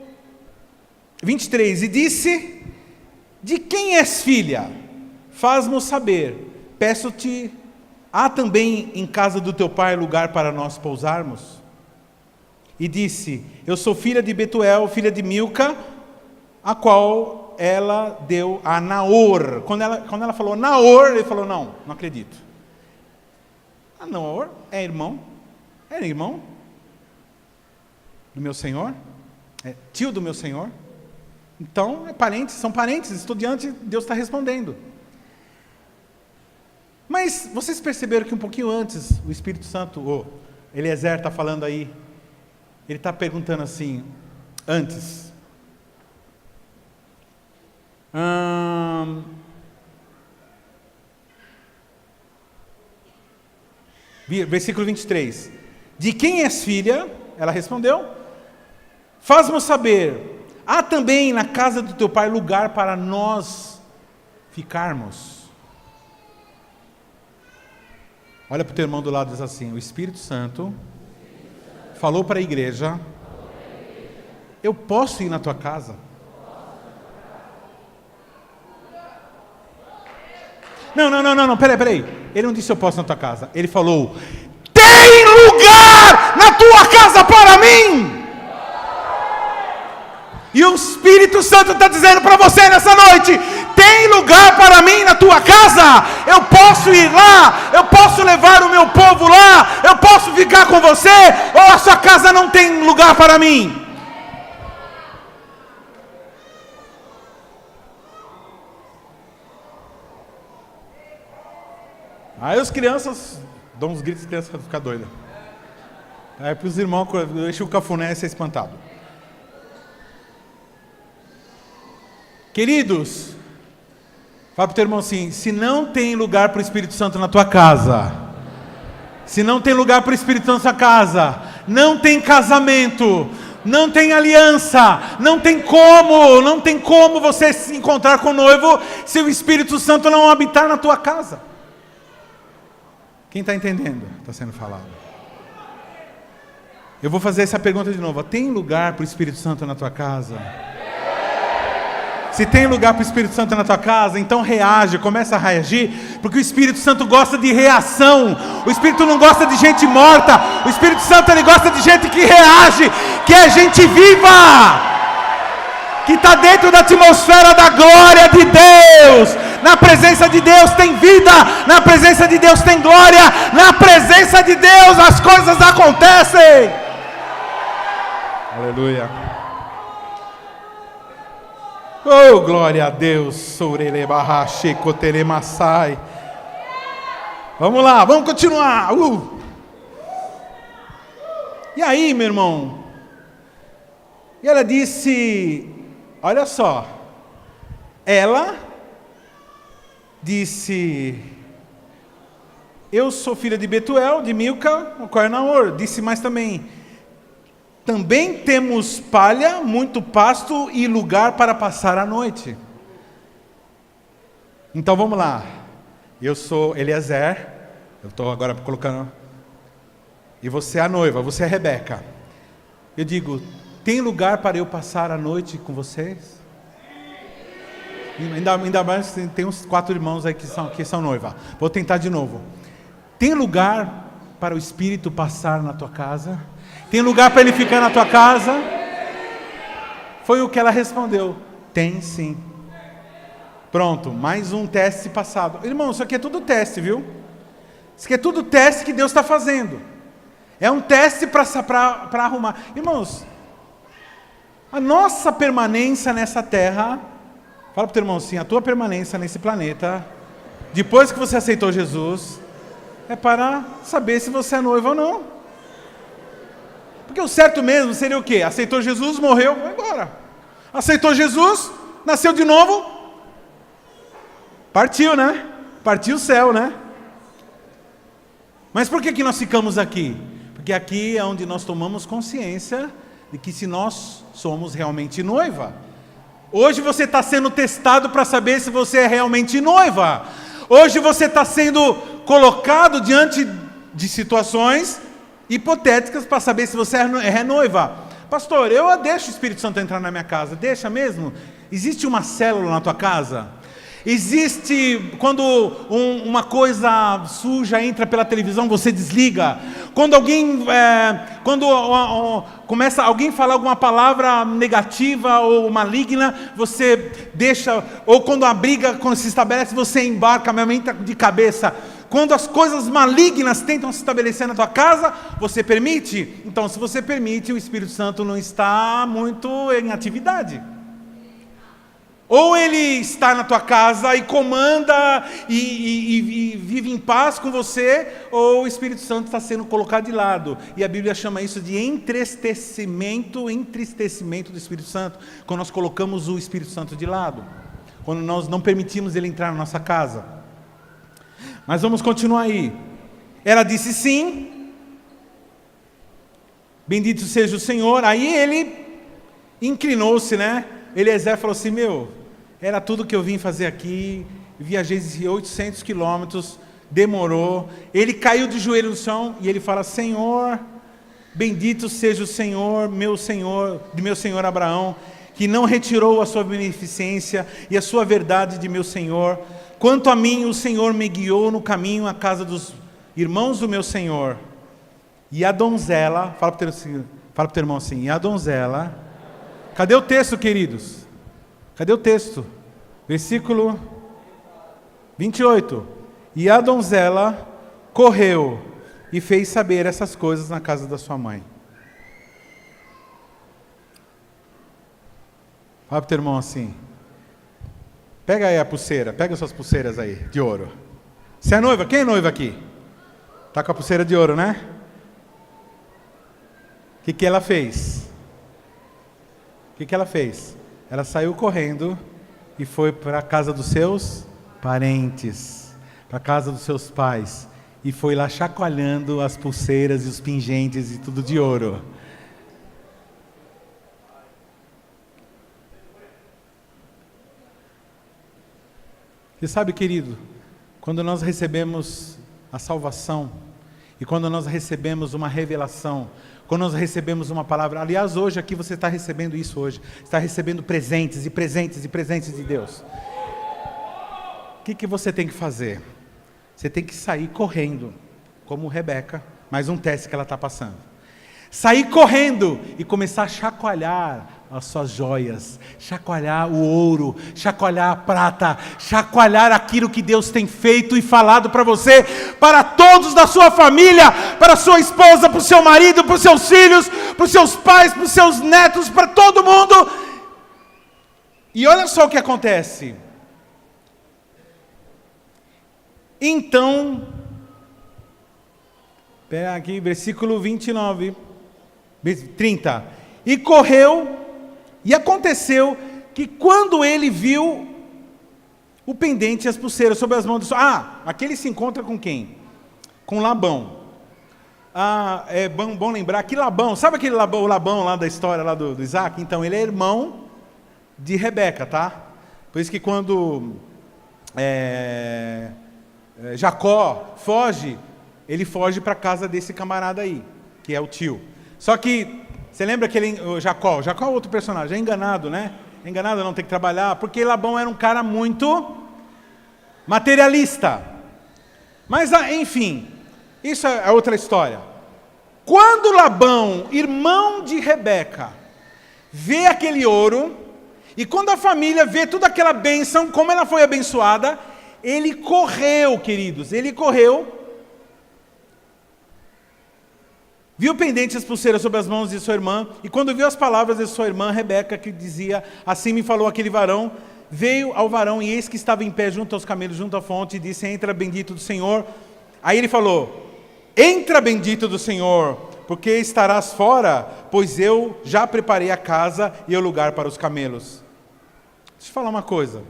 23, e disse: de quem és filha? Faz-nos saber. Peço-te, há também em casa do teu pai lugar para nós pousarmos? E disse: eu sou filha de Betuel, filha de Milca, a qual ela deu a Naor. Quando ela falou Naor, ele falou: não acredito. A Naor é irmão do meu senhor, é tio do meu senhor. Então, são parentes, estou diante, Deus está respondendo. Mas vocês perceberam que um pouquinho antes, o Espírito Santo, Eliezer está falando aí, ele está perguntando assim, antes. Versículo 23. De quem és filha? Ela respondeu: faz-nos saber. Há também na casa do teu pai lugar para nós ficarmos? Olha para o teu irmão do lado e diz assim: o Espírito Santo falou para a igreja: eu posso ir na tua casa? Não, peraí. Ele não disse eu posso ir na tua casa. Ele falou: tem lugar na tua casa para mim. E o Espírito Santo está dizendo para você nessa noite: tem lugar para mim na tua casa? Eu posso ir lá, eu posso levar o meu povo lá, eu posso ficar com você, ou a sua casa não tem lugar para mim? Aí as crianças dão uns gritos, as crianças vão ficar doidas. Aí para os irmãos, deixa o cafuné ser espantado. Queridos, fala para o teu irmão assim: se não tem lugar para o Espírito Santo na tua casa, se não tem lugar para o Espírito Santo na sua casa, não tem casamento, não tem aliança, não tem como você se encontrar com o noivo se o Espírito Santo não habitar na tua casa. Quem está entendendo? Está sendo falado. Eu vou fazer essa pergunta de novo: tem lugar para o Espírito Santo na tua casa? Se tem lugar para o Espírito Santo na tua casa, então reage, começa a reagir, porque o Espírito Santo gosta de reação. O Espírito não gosta de gente morta. O Espírito Santo, ele gosta de gente que reage, que é gente viva, que está dentro da atmosfera da glória de Deus. Na presença de Deus tem vida, na presença de Deus tem glória, na presença de Deus as coisas acontecem. Aleluia. Oh, glória a Deus. Vamos lá, vamos continuar. E aí, meu irmão? E ela disse, olha só, ela disse: eu sou filha de Betuel, de Milca, o qual é Naor. Disse mais também: também temos palha, muito pasto e lugar para passar a noite. Então vamos lá. Eu sou Eliezer, eu estou agora colocando, e você é a noiva, você é a Rebeca. Eu digo: tem lugar para eu passar a noite com vocês? Ainda mais tem uns 4 irmãos aí que são noiva. Vou tentar de novo. Tem lugar para o Espírito passar na tua casa? Tem lugar para ele ficar na tua casa? Foi o que ela respondeu. Tem sim. Pronto, mais um teste passado. Irmão, isso aqui é tudo teste, viu? Isso aqui é tudo teste que Deus está fazendo. É um teste para arrumar. Irmãos, a nossa permanência nessa terra, fala para o teu irmão assim, a tua permanência nesse planeta, depois que você aceitou Jesus, é para saber se você é noivo ou não. Porque o certo mesmo seria o quê? Aceitou Jesus, morreu, vai embora. Aceitou Jesus, nasceu de novo, partiu, né? Partiu o céu, né? Mas por que nós ficamos aqui? Porque aqui é onde nós tomamos consciência de que se nós somos realmente noiva. Hoje você está sendo testado para saber se você é realmente noiva. Hoje você está sendo colocado diante de situações hipotéticas para saber se você é noiva. Pastor, eu deixo o Espírito Santo entrar na minha casa. Deixa mesmo? Existe uma célula na tua casa? Existe, quando uma coisa suja entra pela televisão, você desliga. Quando alguém começa alguém falar alguma palavra negativa ou maligna, você deixa. Ou quando a briga se estabelece, você embarca, aumenta de cabeça. Quando as coisas malignas tentam se estabelecer na tua casa, você permite? Então, se você permite, o Espírito Santo não está muito em atividade. Ou ele está na tua casa e comanda e vive em paz com você, ou o Espírito Santo está sendo colocado de lado. E a Bíblia chama isso de entristecimento do Espírito Santo, quando nós colocamos o Espírito Santo de lado, quando nós não permitimos ele entrar na nossa casa. Mas vamos continuar aí. Ela disse sim, bendito seja o Senhor. Aí ele inclinou-se, né? Eliezer falou assim, era tudo que eu vim fazer aqui, viajei 800 quilômetros, demorou. Ele caiu de joelho no chão e ele fala, Senhor, bendito seja o Senhor, de meu Senhor Abraão, que não retirou a sua beneficência e a sua verdade de meu Senhor. Quanto a mim, o Senhor me guiou no caminho à casa dos irmãos do meu Senhor. E a donzela, fala para o teu irmão assim, e a donzela... Cadê o texto, queridos? Cadê o texto? Versículo 28. E a donzela correu e fez saber essas coisas na casa da sua mãe. Fala para o teu irmão assim. Pega aí a pulseira, pega suas pulseiras aí, de ouro. Você é noiva? Quem é noiva aqui? Está com a pulseira de ouro, né? O que ela fez? O que ela fez? Ela saiu correndo e foi para a casa dos seus parentes, para a casa dos seus pais, e foi lá chacoalhando as pulseiras e os pingentes e tudo de ouro. Você sabe, querido, quando nós recebemos a salvação e quando nós recebemos uma revelação, quando nós recebemos uma palavra, aliás, hoje aqui você está recebendo isso hoje, está recebendo presentes e presentes e presentes de Deus. O que você tem que fazer? Você tem que sair correndo, como Rebeca, mais um teste que ela está passando. Sair correndo e começar a chacoalhar as suas joias, chacoalhar o ouro, chacoalhar a prata, chacoalhar aquilo que Deus tem feito e falado para você, para todos da sua família, para a sua esposa, para o seu marido, para os seus filhos, para os seus pais, para os seus netos, para todo mundo. E olha só o que acontece. Então, pega aqui, versículo 29, 30. E correu, e aconteceu que quando ele viu o pendente e as pulseiras sobre as mãos do... aqui ele se encontra com quem? Com Labão. É bom lembrar que Labão, sabe aquele Labão, o Labão lá da história lá do Isaac? Então, ele é irmão de Rebeca, tá? Por isso que quando Jacó foge, ele foge para a casa desse camarada aí, que é o tio. Só que, você lembra que Jacó é outro personagem, é enganado, né? enganado a não ter que trabalhar, porque Labão era um cara muito materialista. Mas, enfim, isso é outra história. Quando Labão, irmão de Rebeca, vê aquele ouro, e quando a família vê toda aquela bênção, como ela foi abençoada, ele correu, queridos, ele correu, viu pendentes as pulseiras sobre as mãos de sua irmã, e quando viu as palavras de sua irmã Rebeca, que dizia, assim me falou aquele varão, veio ao varão, e eis que estava em pé junto aos camelos, junto à fonte, e disse, entra bendito do Senhor. Aí ele falou, entra bendito do Senhor, porque estarás fora, pois eu já preparei a casa e o lugar para os camelos. Deixa eu falar uma coisa.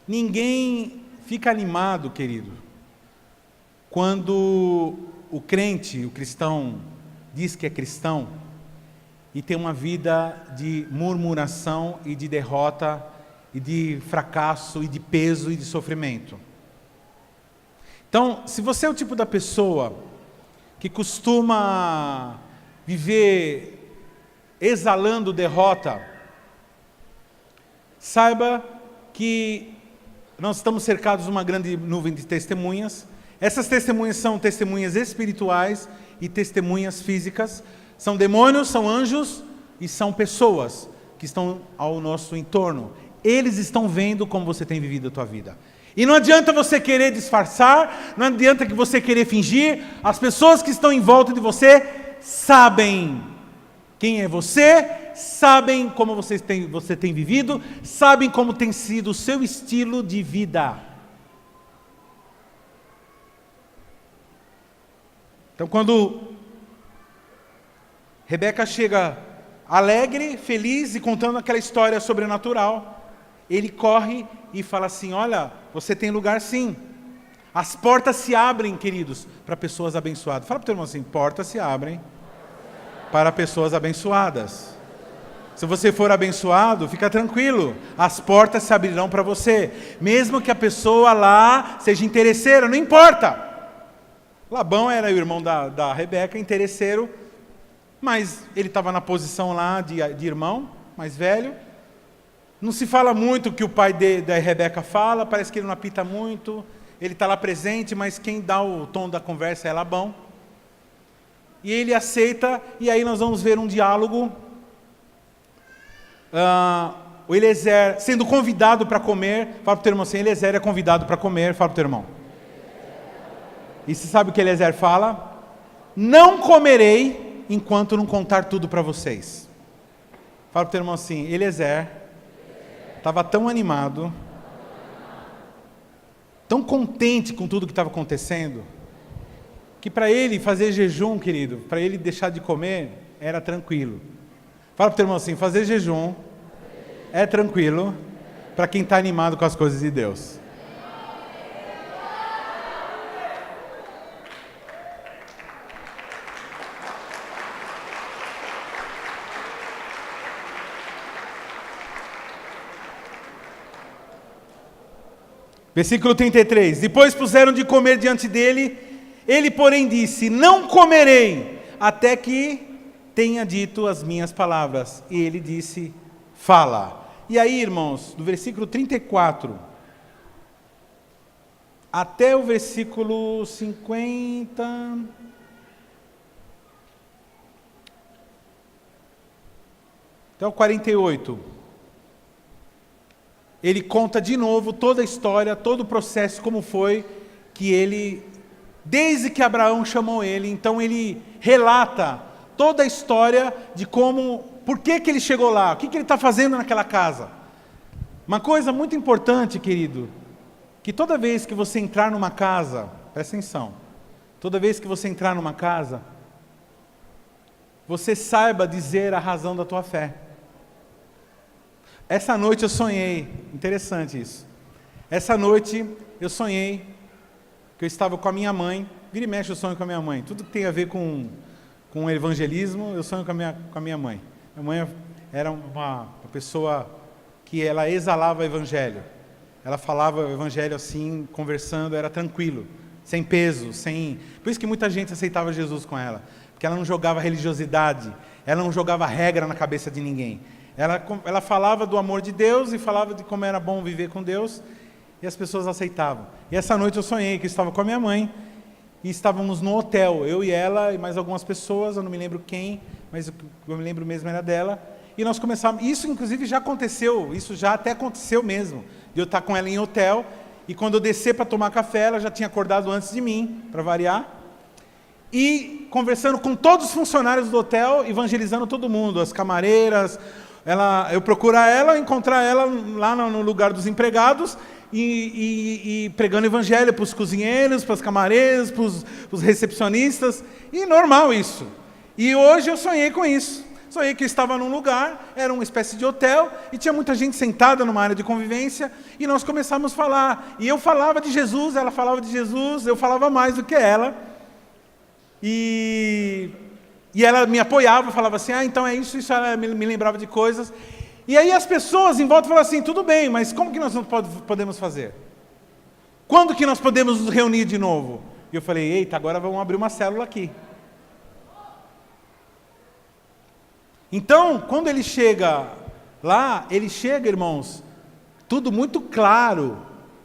Ninguém fica animado, querido, quando o crente, o cristão, diz que é cristão e tem uma vida de murmuração e de derrota e de fracasso e de peso e de sofrimento. Então, se você é o tipo da pessoa que costuma viver exalando derrota, saiba que nós estamos cercados de uma grande nuvem de testemunhas. Essas testemunhas são testemunhas espirituais e testemunhas físicas. São demônios, são anjos e são pessoas que estão ao nosso entorno. Eles estão vendo como você tem vivido a tua vida. E não adianta você querer disfarçar, não adianta que você querer fingir. As pessoas que estão em volta de você sabem quem é você, sabem como você tem vivido, sabem como tem sido o seu estilo de vida. Então, quando Rebeca chega alegre, feliz e contando aquela história sobrenatural, ele corre e fala assim, olha, você tem lugar sim. As portas se abrem, queridos, para pessoas abençoadas. Fala para o teu irmão assim, portas se abrem para pessoas abençoadas. Se você for abençoado, fica tranquilo, as portas se abrirão para você, mesmo que a pessoa lá seja interesseira, não importa. Labão era o irmão da Rebeca, interesseiro, mas ele estava na posição lá de irmão, mais velho. Não se fala muito o que o pai da Rebeca fala, parece que ele não apita muito, ele está lá presente, mas quem dá o tom da conversa é Labão. E ele aceita, e aí nós vamos ver um diálogo. O Eliezer sendo convidado para comer, fala para o teu irmão assim, Eliezer é convidado para comer, fala para o teu irmão. E você sabe o que Eliezer fala? Não comerei enquanto não contar tudo para vocês. Fala para o teu irmão assim, Eliezer estava tão animado, tão contente com tudo que estava acontecendo, que para ele fazer jejum, querido, para ele deixar de comer, era tranquilo. Fala para o teu irmão assim, fazer jejum é tranquilo para quem está animado com as coisas de Deus. Versículo 33, depois puseram de comer diante dele, ele porém disse, não comerei, até que tenha dito as minhas palavras. E ele disse, fala. E aí, irmãos, do versículo 34, até o versículo 50, até o 48, ele conta de novo toda a história, todo o processo, como foi que ele, desde que Abraão chamou ele, então ele relata toda a história de como, por que ele chegou lá, o que ele está fazendo naquela casa. Uma coisa muito importante, querido, que toda vez que você entrar numa casa, presta atenção, toda vez que você entrar numa casa, você saiba dizer a razão da tua fé. Essa noite eu sonhei, interessante isso. Essa noite eu sonhei que eu estava com a minha mãe, vira e mexe eu sonho com a minha mãe, tudo que tem a ver com evangelismo, eu sonho com a minha mãe. Minha mãe era uma pessoa que ela exalava o evangelho. Ela falava o evangelho assim, conversando, era tranquilo, sem peso, sem... Por isso que muita gente aceitava Jesus com ela, porque ela não jogava religiosidade, ela não jogava regra na cabeça de ninguém. Ela falava do amor de Deus e falava de como era bom viver com Deus, e as pessoas aceitavam. E essa noite eu sonhei que eu estava com a minha mãe, e estávamos no hotel, eu e ela e mais algumas pessoas, eu não me lembro quem, mas eu me lembro mesmo era dela. E nós começamos, isso inclusive já aconteceu, isso já até aconteceu mesmo, de eu estar com ela em hotel, e quando eu descer para tomar café, ela já tinha acordado antes de mim, para variar, e conversando com todos os funcionários do hotel, evangelizando todo mundo, as camareiras, eu procurar ela, encontrar ela lá no lugar dos empregados, e pregando evangelho para os cozinheiros, para as camareiras, para os recepcionistas, e normal isso. E hoje eu sonhei com isso. Sonhei que eu estava num lugar, era uma espécie de hotel, e tinha muita gente sentada numa área de convivência, e nós começamos a falar. E eu falava de Jesus, ela falava de Jesus, eu falava mais do que ela. E ela me apoiava, falava assim, então é isso, ela me lembrava de coisas. E aí as pessoas em volta falavam assim, tudo bem, mas como que nós não podemos fazer? Quando que nós podemos nos reunir de novo? E eu falei, eita, agora vamos abrir uma célula aqui. Então, quando ele chega lá, irmãos, tudo muito claro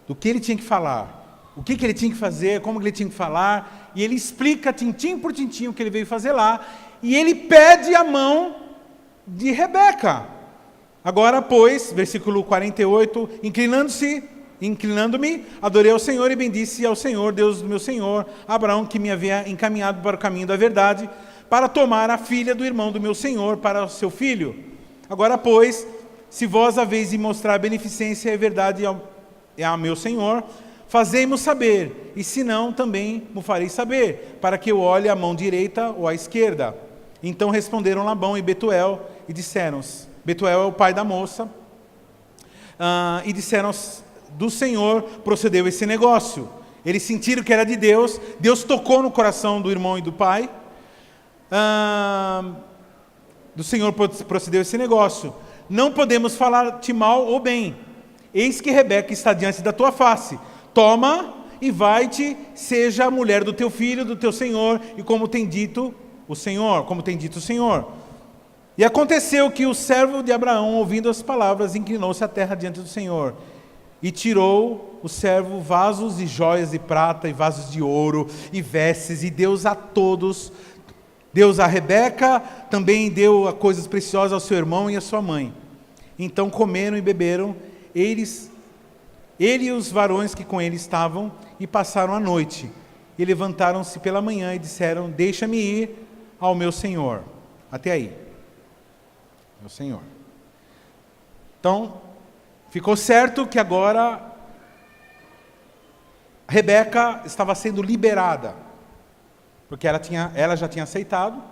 do que ele tinha que falar, o que ele tinha que fazer, como ele tinha que falar, e ele explica tintim por tintim o que ele veio fazer lá, e ele pede a mão de Rebeca. Agora, pois, versículo 48, inclinando-me, adorei ao Senhor e bendisse ao Senhor, Deus do meu Senhor, Abraão, que me havia encaminhado para o caminho da verdade, para tomar a filha do irmão do meu Senhor para o seu filho. Agora, pois, se vós haveis de mostrar beneficência e verdade ao meu Senhor, fazei-mo saber, e se não, também mo farei saber, para que eu olhe a mão direita ou à esquerda. Então responderam Labão e Betuel, e disseram, Betuel é o pai da moça, e disseram, do Senhor procedeu esse negócio. Eles sentiram que era de Deus, Deus tocou no coração do irmão e do pai, do Senhor procedeu esse negócio. Não podemos falar-te mal ou bem. Eis que Rebeca está diante da tua face. Toma e vai-te, seja a mulher do teu filho, do teu senhor, e como tem dito o Senhor. E aconteceu que o servo de Abraão, ouvindo as palavras, inclinou-se à terra diante do Senhor. E tirou o servo vasos de joias de prata, e vasos de ouro, e vestes, e deu a todos. Deus a Rebeca, também deu coisas preciosas ao seu irmão e à sua mãe. Então comeram e beberam, ele e os varões que com ele estavam, e passaram a noite. E levantaram-se pela manhã e disseram, deixa-me ir ao meu senhor. Até aí. Meu senhor. Então, ficou certo que agora Rebeca estava sendo liberada. Porque ela já tinha aceitado,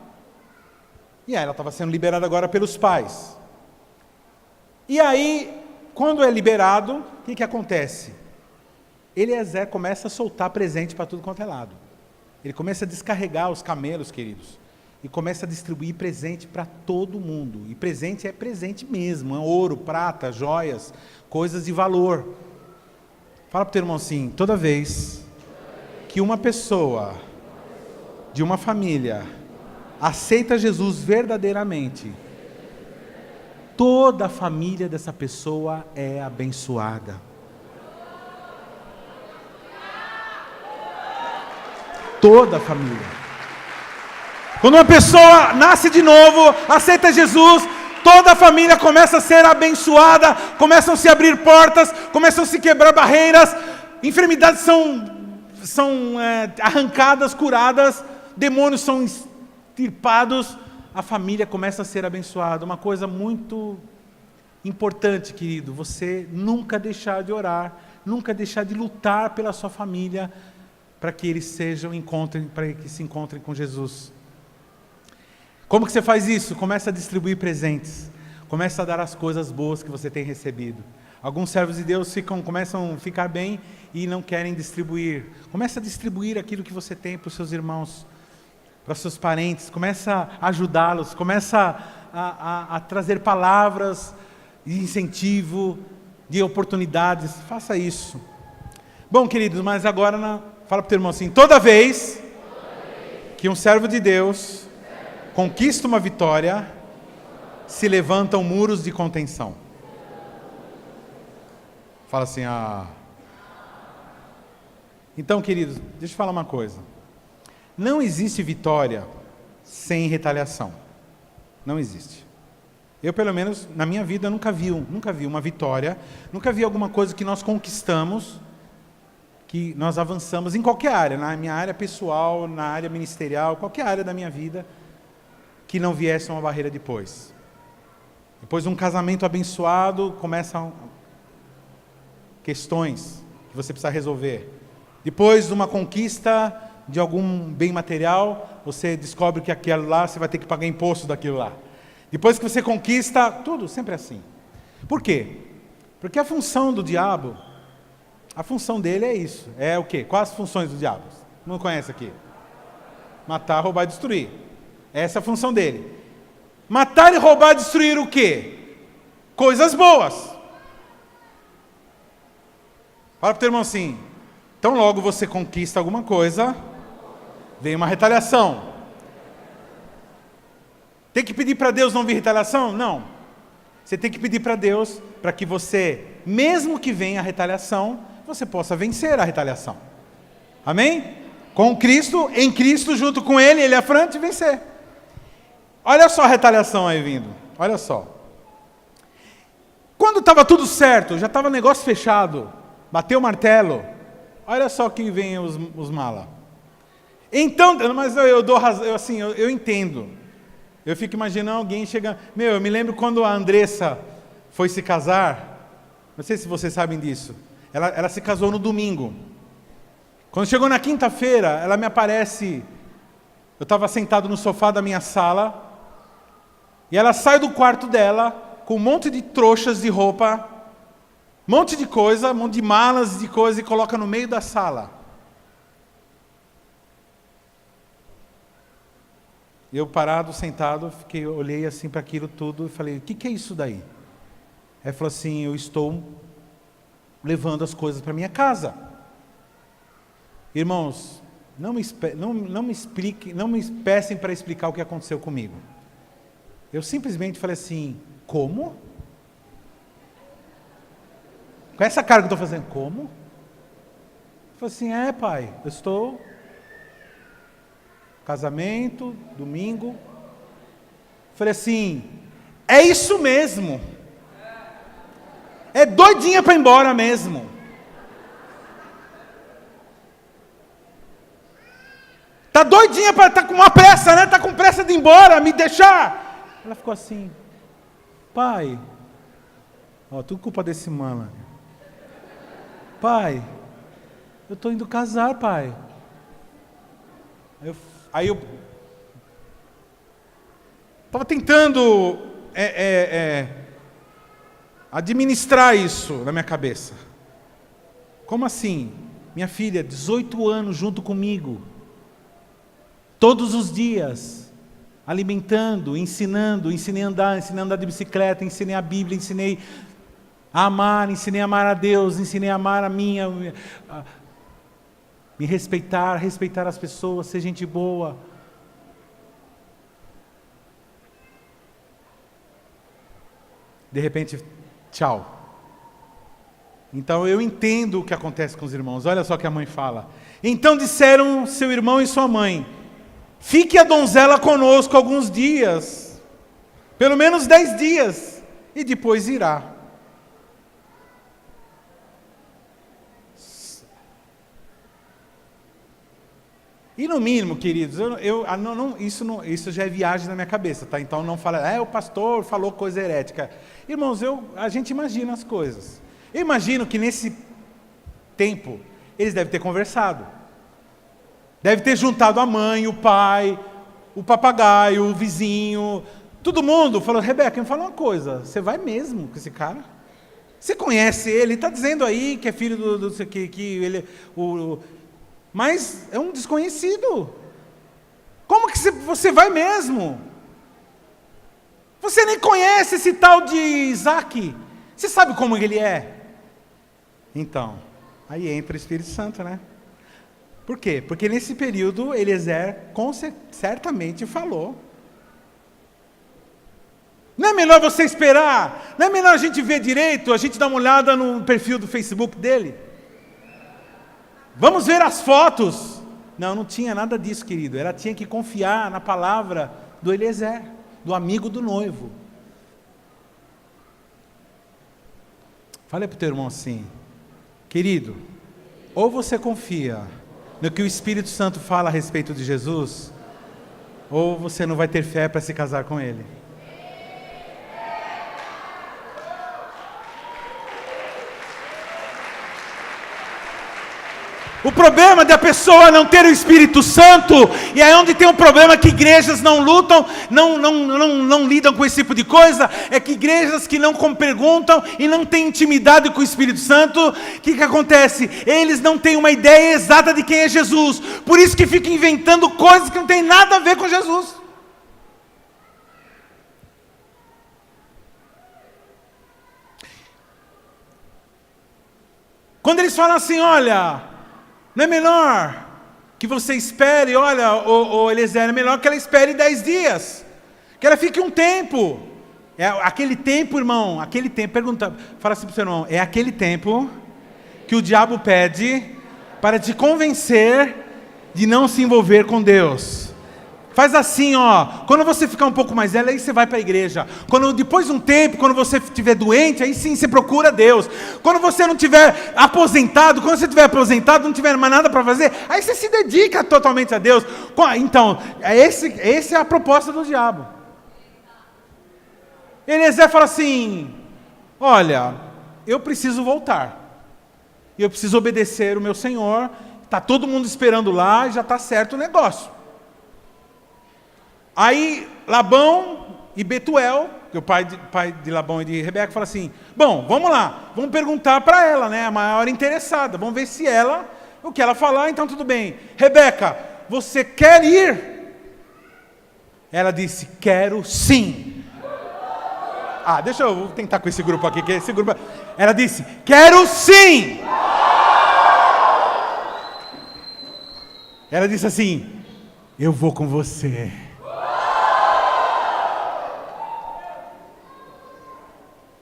e ela estava sendo liberada agora pelos pais. E aí, quando é liberado, o que acontece? Eliezer começa a soltar presente para tudo quanto é lado. Ele começa a descarregar os camelos, queridos, e começa a distribuir presente para todo mundo. E presente é presente mesmo, é ouro, prata, joias, coisas de valor. Fala para o teu irmão assim, toda vez que uma pessoa de uma família aceita Jesus verdadeiramente, toda a família dessa pessoa é abençoada. Toda a família. Quando uma pessoa nasce de novo, aceita Jesus, toda a família começa a ser abençoada, começam a se abrir portas, começam a se quebrar barreiras, enfermidades são arrancadas, curadas, demônios são extirpados, a família começa a ser abençoada. Uma coisa muito importante, querido, você nunca deixar de orar, nunca deixar de lutar pela sua família, para que eles para que se encontrem com Jesus. Como que você faz isso? Começa a distribuir presentes, começa a dar as coisas boas que você tem recebido. Alguns servos de Deus começam a ficar bem e não querem distribuir. Começa a distribuir aquilo que você tem para os seus irmãos, para os seus parentes, começa a ajudá-los, começa a trazer palavras de incentivo, de oportunidades. Faça isso. Bom, queridos, mas agora fala para o teu irmão assim, toda vez que um servo de Deus conquista uma vitória, se levantam muros de contenção. Fala assim, Então, queridos, deixa eu falar uma coisa. Não existe vitória sem retaliação. Não existe. Eu, pelo menos, na minha vida, nunca vi uma vitória, nunca vi alguma coisa que nós conquistamos, que nós avançamos em qualquer área, na minha área pessoal, na área ministerial, qualquer área da minha vida, que não viesse uma barreira depois. Depois de um casamento abençoado, começam questões que você precisa resolver. Depois de uma conquista de algum bem material, você descobre que aquilo lá, você vai ter que pagar imposto daquilo lá. Depois que você conquista, tudo sempre assim. Por quê? Porque a função do diabo, a função dele é isso. É o quê? Quais as funções do diabo? Não conhece aqui? Matar, roubar e destruir. Essa é a função dele. Matar e roubar e destruir o quê? Coisas boas. Fala para o teu irmão assim, então logo você conquista alguma coisa, vem uma retaliação. Tem que pedir para Deus não vir retaliação? Não. Você tem que pedir para Deus para que você, mesmo que venha a retaliação, você possa vencer a retaliação. Amém? Com Cristo, em Cristo, junto com Ele à frente, vencer. Olha só a retaliação aí vindo. Olha só. Quando estava tudo certo, já estava o negócio fechado, bateu o martelo, olha só que vem os mala. Então, mas eu dou razão, eu entendo. Eu fico imaginando alguém chegando. Eu me lembro quando a Andressa foi se casar. Não sei se vocês sabem disso. Ela se casou no domingo. Quando chegou na quinta-feira, ela me aparece. Eu estava sentado no sofá da minha sala. E ela sai do quarto dela com um monte de trouxas de roupa, um monte de coisa, um monte de malas de coisa e coloca no meio da sala. Eu parado, sentado, olhei assim para aquilo tudo e falei, o que é isso daí? Ela falou assim, eu estou levando as coisas para minha casa. Irmãos, não me peçam para explicar o que aconteceu comigo. Eu simplesmente falei assim, como? Com essa cara que eu estou fazendo, como? Eu falei assim, pai, eu estou... Casamento, domingo. Falei assim, é isso mesmo. É doidinha para ir embora mesmo. Tá doidinha para... Tá com uma pressa, né? Tá com pressa de ir embora, me deixar. Ela ficou assim, pai, tudo culpa desse mano. Pai, eu estou indo casar, pai. Aí eu estava tentando administrar isso na minha cabeça. Como assim? Minha filha, 18 anos junto comigo, todos os dias, alimentando, ensinei a andar de bicicleta, ensinei a Bíblia, ensinei a amar, ensinei a amar a Deus, ensinei a amar me respeitar as pessoas, ser gente boa. De repente, tchau. Então eu entendo o que acontece com os irmãos. Olha só o que a mãe fala. Então disseram seu irmão e sua mãe, fique a donzela conosco alguns dias, pelo menos 10 dias, e depois irá. E no mínimo, queridos, isso já é viagem na minha cabeça, tá? Então não fala, o pastor falou coisa herética. Irmãos, a gente imagina as coisas. Eu imagino que nesse tempo, eles devem ter conversado. Deve ter juntado a mãe, o pai, o papagaio, o vizinho, todo mundo. Falou, Rebeca, me fala uma coisa, você vai mesmo com esse cara? Você conhece ele? Está dizendo aí que é filho que ele... Mas é um desconhecido. Como que você vai mesmo? Você nem conhece esse tal de Isaac. Você sabe como ele é? Então, aí entra o Espírito Santo, né? Por quê? Porque nesse período Eliezer certamente falou. Não é melhor você esperar? Não é melhor a gente ver direito, a gente dar uma olhada no perfil do Facebook dele? Vamos ver as fotos. Não, não tinha nada disso, querido. Ela tinha que confiar na palavra do Eliezer, do amigo do noivo. Fale para o teu irmão assim, querido, ou você confia no que o Espírito Santo fala a respeito de Jesus, ou você não vai ter fé para se casar com ele. O problema da pessoa não ter o Espírito Santo, e é onde tem um problema que igrejas não lutam, não lidam com esse tipo de coisa, é que igrejas que não perguntam e não têm intimidade com o Espírito Santo, o que acontece? Eles não têm uma ideia exata de quem é Jesus, por isso que ficam inventando coisas que não tem nada a ver com Jesus. Quando eles falam assim, olha, não é melhor que você espere, olha, o Eliezer, é melhor que ela espere 10 dias, que ela fique um tempo. É aquele tempo, irmão, aquele tempo, pergunta, fala assim para o seu irmão, é aquele tempo que o diabo pede para te convencer de não se envolver com Deus. Faz assim, ó, quando você ficar um pouco mais velho, aí você vai para a igreja. Depois de um tempo, quando você estiver doente, aí sim você procura Deus. Quando você não estiver aposentado, quando você estiver aposentado, não tiver mais nada para fazer, aí você se dedica totalmente a Deus. Então, essa é a proposta do diabo. Eliezer fala assim, olha, eu preciso voltar. Eu preciso obedecer o meu Senhor. Está todo mundo esperando lá, já está certo o negócio. Aí Labão e Betuel, que é o pai de Labão e de Rebeca, fala assim, bom, vamos lá, vamos perguntar para ela, né, a maior interessada, vamos ver se ela, o que ela falar, então tudo bem. Rebeca, você quer ir? Ela disse, quero sim. Deixa eu tentar com esse grupo aqui, que esse grupo... Ela disse, quero sim. Ela disse assim, eu vou com você.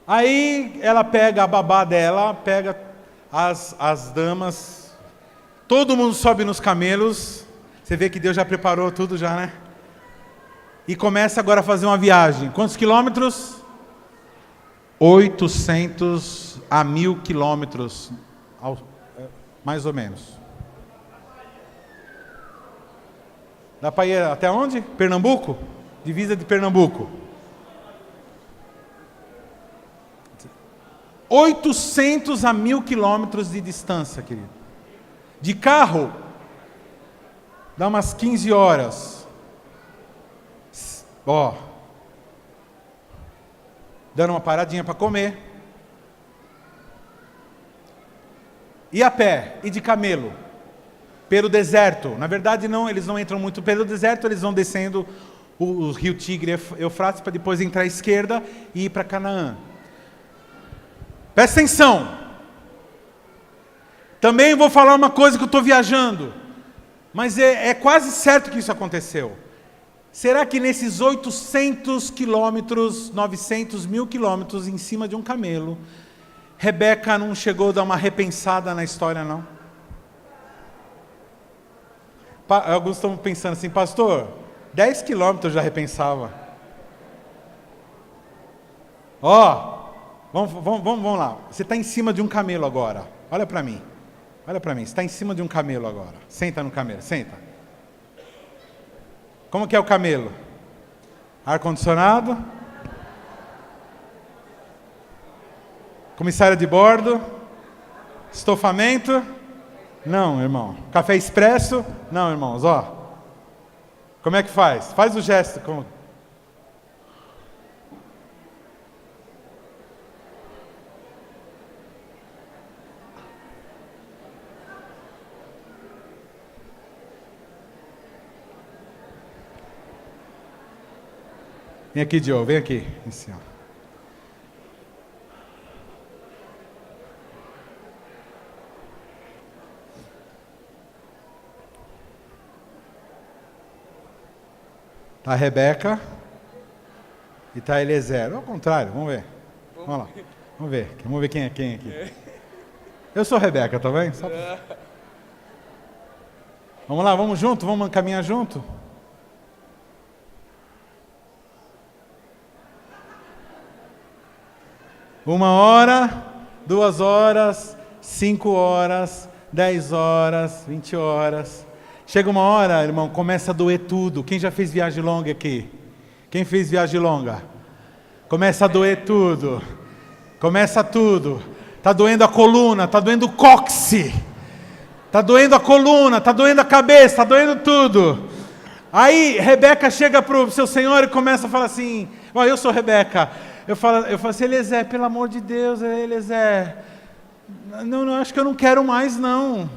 Aí ela pega a babá dela, pega as damas, todo mundo sobe nos camelos, você vê que Deus já preparou tudo já, né? E começa agora a fazer uma viagem. Quantos quilômetros? 800 a 1000 quilômetros, mais ou menos. Dá para ir até onde? Pernambuco? Divisa de Pernambuco. 800 a 1000 quilômetros de distância, querido. De carro, dá umas 15 horas. Dando uma paradinha para comer. E a pé, e de camelo. Pelo deserto. Na verdade, não, eles não entram muito pelo deserto, eles vão descendo o rio Tigre e Eufrates para depois entrar à esquerda e ir para Canaã. Presta atenção. Também vou falar uma coisa que eu estou viajando, mas é quase certo que isso aconteceu. Será que nesses 800 quilômetros, 900 mil quilômetros em cima de um camelo, Rebeca não chegou a dar uma repensada na história, não? Alguns estão pensando assim, pastor, 10 quilômetros eu já repensava. Vamos lá. Você está em cima de um camelo agora. Olha para mim. Olha para mim. Você está em cima de um camelo agora. Senta no camelo. Senta. Como que é o camelo? Ar-condicionado? Comissária de bordo? Estofamento? Não, irmão. Café expresso? Não, irmãos. Como é que faz? Faz o gesto. Vem aqui, Joe, vem aqui. Assim, ó. Tá a Rebeca E está Eliezer. Ao contrário, vamos ver. Vamos lá. Vamos ver quem é quem aqui. Eu sou Rebeca, tá bem? Vamos lá, vamos junto? Vamos caminhar junto? Uma hora, 2 horas, 5 horas, 10 horas, 20 horas. Chega uma hora, irmão, começa a doer tudo. Quem já fez viagem longa aqui? Quem fez viagem longa? Começa a doer tudo. Começa tudo. Está doendo a coluna, está doendo o cóccix. Está doendo a coluna, está doendo a cabeça, está doendo tudo. Aí Rebeca chega para o seu senhor e começa a falar assim, eu sou Rebeca. Eu falo assim, Eliezer, pelo amor de Deus, Eliezer, não, acho que eu não quero mais não.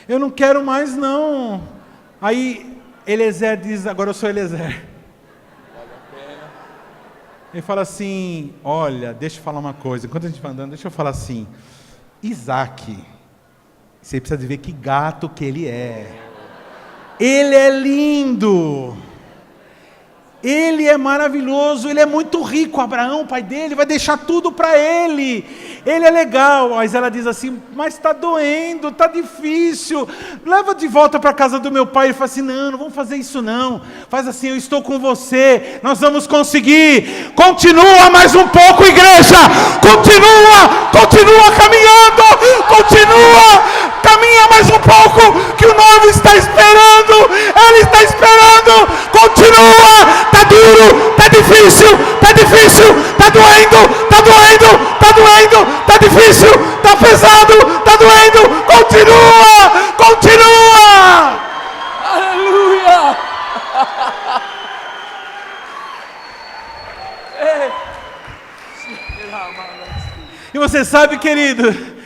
Eu não quero mais não. Aí Eliezer diz, agora eu sou Eliezer. Vale a pena. Ele fala assim, olha, deixa eu falar uma coisa, enquanto a gente vai andando, deixa eu falar assim, Isaac, você precisa de ver que gato que ele é. Ele é lindo. Ele é maravilhoso, ele é muito rico. Abraão, pai dele, vai deixar tudo para ele. Ele é legal. Mas ela diz assim, mas está doendo, está difícil. Leva de volta para a casa do meu pai. Ele fala assim, não vamos fazer isso não. Faz assim, eu estou com você. Nós vamos conseguir. Continua mais um pouco, igreja. Continua caminhando. Caminha mais um pouco, que o noivo está esperando. Ele está esperando. Continua. Está duro, está difícil, está doendo, está difícil, está pesado, está doendo. Continua. Aleluia. E você sabe, querido,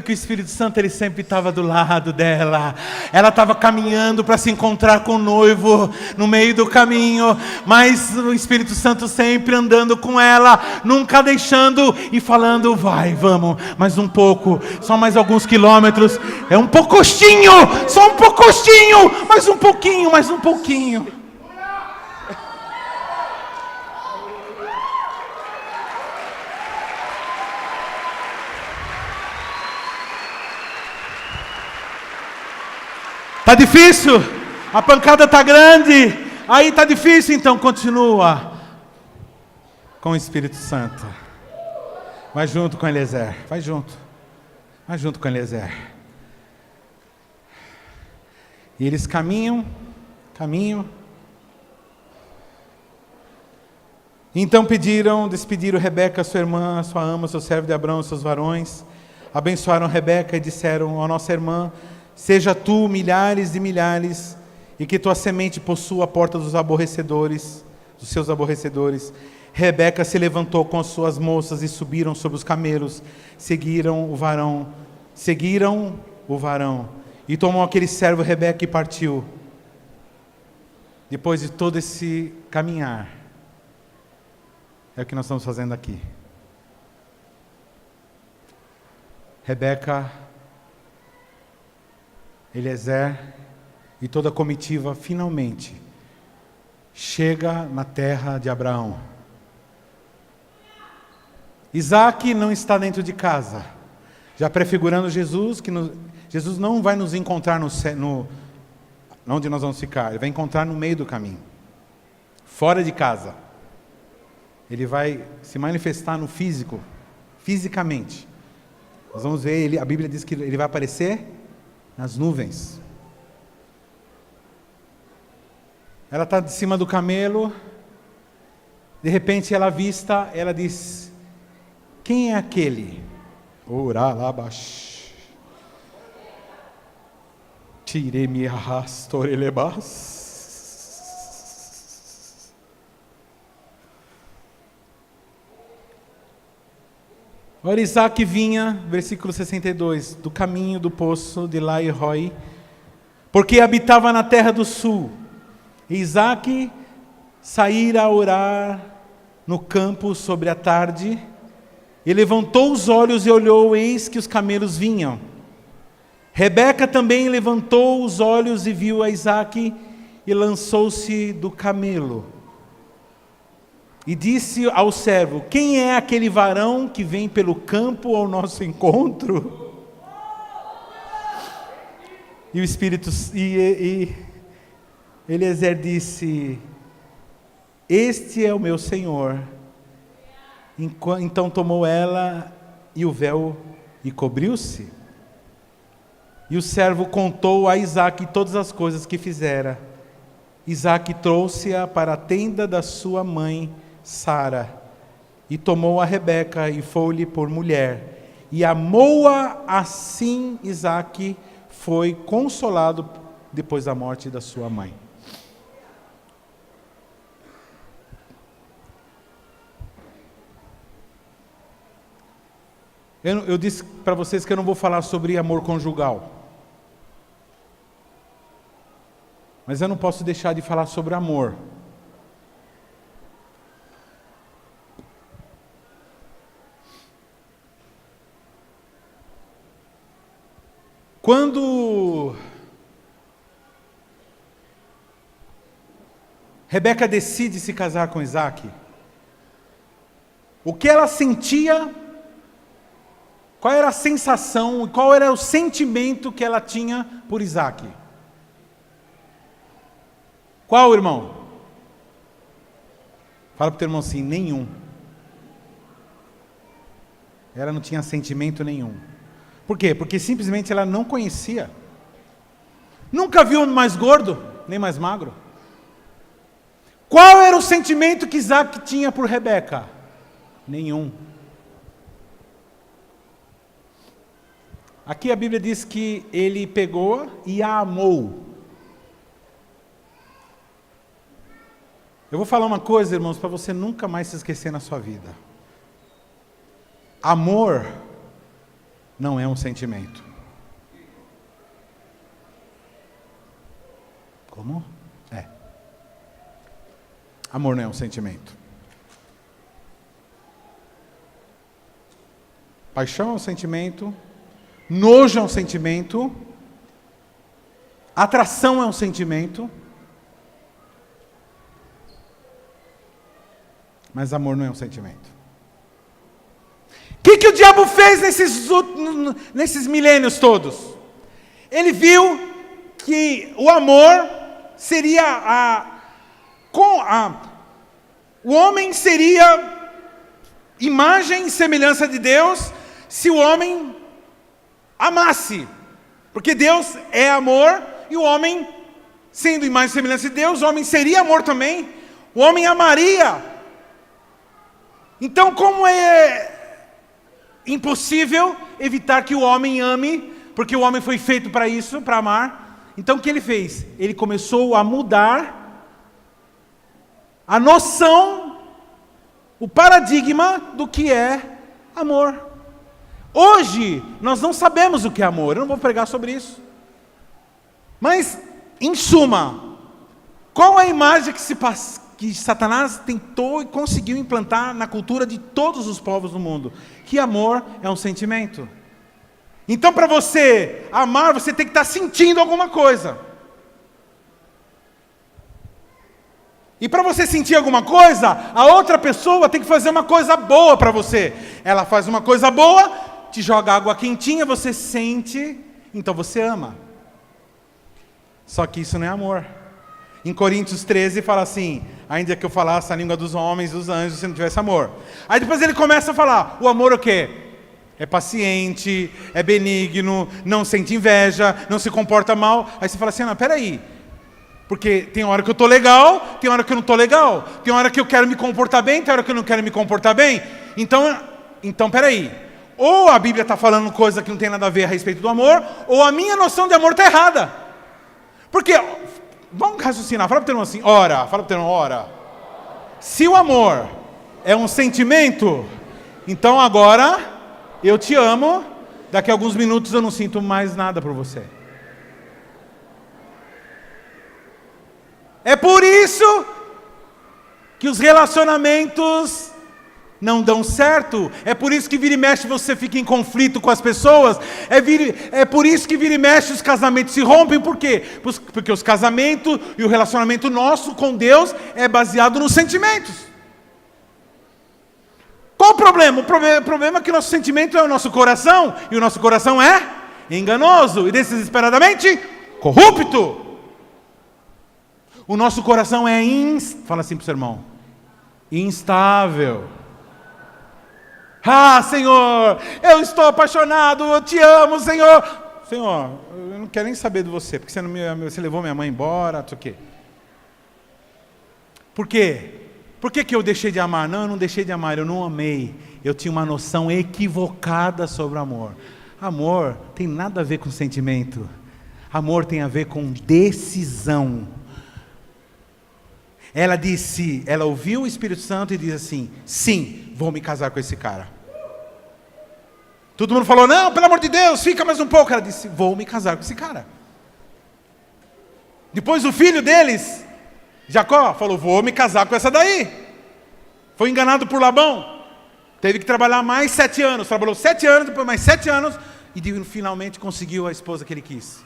que o Espírito Santo ele sempre estava do lado dela. Ela estava caminhando para se encontrar com o noivo no meio do caminho, mas o Espírito Santo sempre andando com ela, nunca deixando e falando, vamos, mais um pouco, só mais alguns quilômetros, é um pouquinho, só um pouquinho, mais um pouquinho. Está difícil? A pancada está grande? Aí está difícil, então continua com o Espírito Santo. Vai junto com Eliezer. Vai junto com Eliezer. E eles caminham. Então despediram Rebeca, sua irmã, sua ama, seu servo de Abraão, seus varões. Abençoaram Rebeca e disseram à nossa irmã, seja tu milhares e milhares, e que tua semente possua a porta dos seus aborrecedores. Rebeca se levantou com as suas moças e subiram sobre os camelos, seguiram o varão, e tomou aquele servo Rebeca e partiu. Depois de todo esse caminhar, é o que nós estamos fazendo aqui. Rebeca, Eliezer e toda a comitiva finalmente chega na terra de Abraão. Isaac não está dentro de casa, já prefigurando Jesus, Jesus não vai nos encontrar onde nós vamos ficar, ele vai encontrar no meio do caminho, fora de casa. Ele vai se manifestar no físico, fisicamente. Nós vamos ver ele, a Bíblia diz que ele vai aparecer nas nuvens. Ela está de cima do camelo, de repente ela avista, ela diz, quem é aquele? Oralabash. Tirei-me arrastorelebas. Ora, Isaac vinha, versículo 62, do caminho do poço de Lai-Roi, porque habitava na terra do sul. E Isaac saíra a orar no campo sobre a tarde, e levantou os olhos e olhou, eis que os camelos vinham. Rebeca também levantou os olhos e viu a Isaac, e lançou-se do camelo. e disse ao servo: quem é aquele varão que vem pelo campo ao nosso encontro? E o Espírito, Eliezer disse: este é o meu Senhor. Então tomou ela e o véu e cobriu-se. E o servo contou a Isaque todas as coisas que fizera. Isaque trouxe-a para a tenda da sua mãe Sara, e tomou a Rebeca e foi-lhe por mulher, e amou-a. Assim Isaque foi consolado depois da morte da sua mãe. Eu disse para vocês que eu não vou falar sobre amor conjugal, mas eu não posso deixar de falar sobre amor. Quando Rebeca decide se casar com Isaque, o que ela sentia, qual era a sensação, qual era o sentimento que ela tinha por Isaque? Qual, irmão? Fala para o teu irmão assim: nenhum. Ela não tinha sentimento nenhum. Por quê? Porque simplesmente ela não conhecia. Nunca viu um mais gordo, nem mais magro. Qual era o sentimento que Isaque tinha por Rebeca? Nenhum. Aqui a Bíblia diz que ele pegou e a amou. Eu vou falar uma coisa, irmãos, para você nunca mais se esquecer na sua vida. Amor não é um sentimento. Como? Amor não é um sentimento. Paixão é um sentimento. Nojo é um sentimento. Atração é um sentimento. Mas amor não é um sentimento. O que o diabo fez nesses milênios todos? Ele viu que o amor seria o homem seria imagem e semelhança de Deus se o homem amasse. Porque Deus é amor e o homem, sendo imagem e semelhança de Deus, o homem seria amor também. O homem amaria. Então, como é impossível evitar que o homem ame, porque o homem foi feito para isso, para amar. Então o que ele fez? Ele começou a mudar a noção, o paradigma do que é amor. Hoje nós não sabemos o que é amor, eu não vou pregar sobre isso. Mas, em suma, qual a imagem que Satanás tentou e conseguiu implantar na cultura de todos os povos do mundo? Que amor é um sentimento. Então, para você amar, você tem que estar sentindo alguma coisa. E para você sentir alguma coisa, a outra pessoa tem que fazer uma coisa boa para você. Ela faz uma coisa boa, te joga água quentinha, você sente, então você ama. Só que isso não é amor. Em Coríntios 13 fala assim: ainda que eu falasse a língua dos homens, dos anjos, se não tivesse amor. Aí depois ele começa a falar: o amor é o quê? É paciente, é benigno, não sente inveja, não se comporta mal. Aí você fala assim: não, peraí. Porque tem hora que eu estou legal, tem hora que eu não estou legal. Tem hora que eu quero me comportar bem, tem hora que eu não quero me comportar bem. Então peraí. Ou a Bíblia está falando coisa que não tem nada a ver a respeito do amor, ou a minha noção de amor está errada. Porque... vamos raciocinar, fala para o teu irmão assim, ora, fala para o teu irmão, ora. Se o amor é um sentimento, então agora eu te amo, daqui a alguns minutos eu não sinto mais nada por você. É por isso que os relacionamentos não dão certo. É por isso que vira e mexe você fica em conflito com as pessoas. É por isso que vira e mexe os casamentos se rompem. Por quê? Porque os casamentos e o relacionamento nosso com Deus é baseado nos sentimentos. Qual o problema? O problema é que o nosso sentimento é o nosso coração, e o nosso coração é enganoso e desesperadamente corrupto. O nosso coração é fala assim para o seu irmão, instável. Ah, Senhor, eu estou apaixonado, eu te amo, Senhor. Senhor, eu não quero nem saber de você, porque você levou minha mãe embora, não sei o quê. Por quê? Por que eu deixei de amar? Não, eu não deixei de amar, eu não amei. Eu tinha uma noção equivocada sobre o amor. Amor tem nada a ver com sentimento. Amor tem a ver com decisão. Ela ouviu o Espírito Santo e disse assim, sim, vou me casar com esse cara. Todo mundo falou, não, pelo amor de Deus, fica mais um pouco. Ela disse, vou me casar com esse cara. Depois o filho deles, Jacó, falou, vou me casar com essa daí. Foi enganado por Labão. Teve que trabalhar mais 7 anos. Trabalhou 7 anos, depois mais 7 anos. E finalmente conseguiu a esposa que ele quis.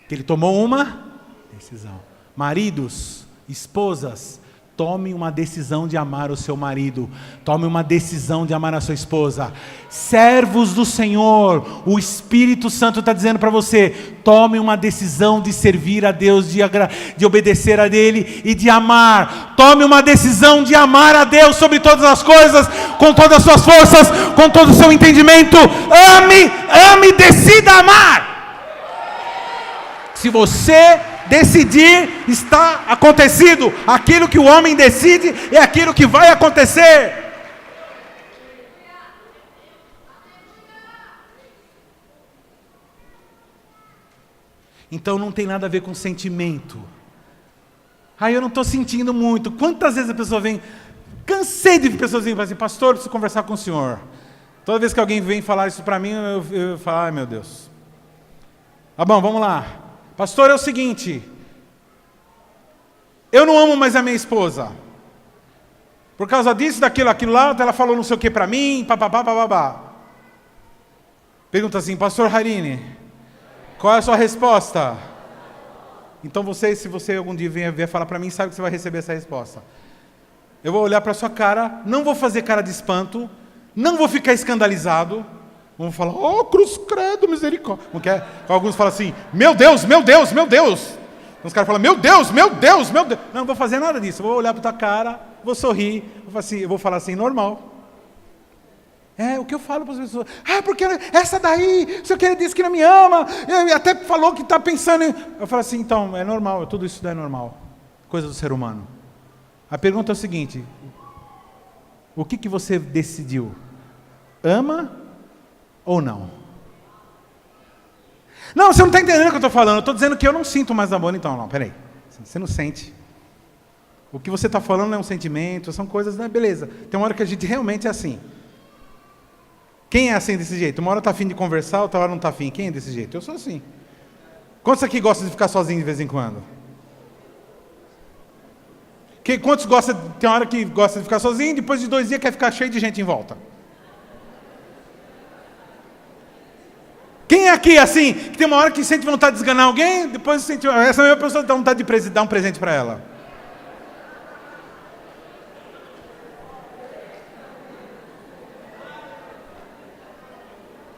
Que ele tomou uma decisão. Maridos, esposas, tome uma decisão de amar o seu marido. Tome uma decisão de amar a sua esposa. Servos do Senhor, o Espírito Santo está dizendo para você, tome uma decisão de servir a Deus, de obedecer a Ele e de amar. Tome uma decisão de amar a Deus sobre todas as coisas, com todas as suas forças, com todo o seu entendimento. Ame, decida amar. Se você decidir, está acontecido. Aquilo que o homem decide é aquilo que vai acontecer. Então não tem nada a ver com sentimento. Eu não estou sentindo muito. Quantas vezes a pessoa vem, cansei de pessoas virem e falar assim, pastor, eu preciso conversar com o senhor. Toda vez que alguém vem falar isso para mim, eu falo, ai meu Deus. Bom, vamos lá. Pastor, é o seguinte, eu não amo mais a minha esposa. Por causa disso, daquilo, aquilo lá, ela falou não sei o que para mim, papapá. Pergunta assim, pastor Harini, qual é a sua resposta? Então se você algum dia vier falar para mim, sabe que você vai receber essa resposta. Eu vou olhar para a sua cara, não vou fazer cara de espanto, não vou ficar escandalizado, vamos falar, oh, cruz credo, misericórdia. Não quer? Alguns falam assim, meu Deus, meu Deus, meu Deus. Os caras falam, meu Deus, meu Deus, meu Deus. Não vou fazer nada disso, eu vou olhar para a tua cara, vou sorrir, eu vou falar assim, normal. É o que eu falo para as pessoas. Porque essa daí, o senhor que ele disse que não me ama, até falou que está pensando em... Eu falo assim, então, é normal, tudo isso é normal. Coisa do ser humano. A pergunta é o seguinte, o que você decidiu? Ama ou não? Não, você não está entendendo o que eu estou falando. Eu estou dizendo que eu não sinto mais amor, então. Não, peraí. Você não sente. O que você está falando não é um sentimento, são coisas, né? Beleza. Tem uma hora que a gente realmente é assim. Quem é assim desse jeito? Uma hora está afim de conversar, outra hora não está afim. Quem é desse jeito? Eu sou assim. Quantos aqui gostam de ficar sozinho de vez em quando? Quantos gostam, tem uma hora que gosta de ficar sozinho, depois de 2 dias quer ficar cheio de gente em volta? Quem é aqui assim, que tem uma hora que sente vontade de esganar alguém, depois sente, essa mesma pessoa dá vontade de dar um presente para ela?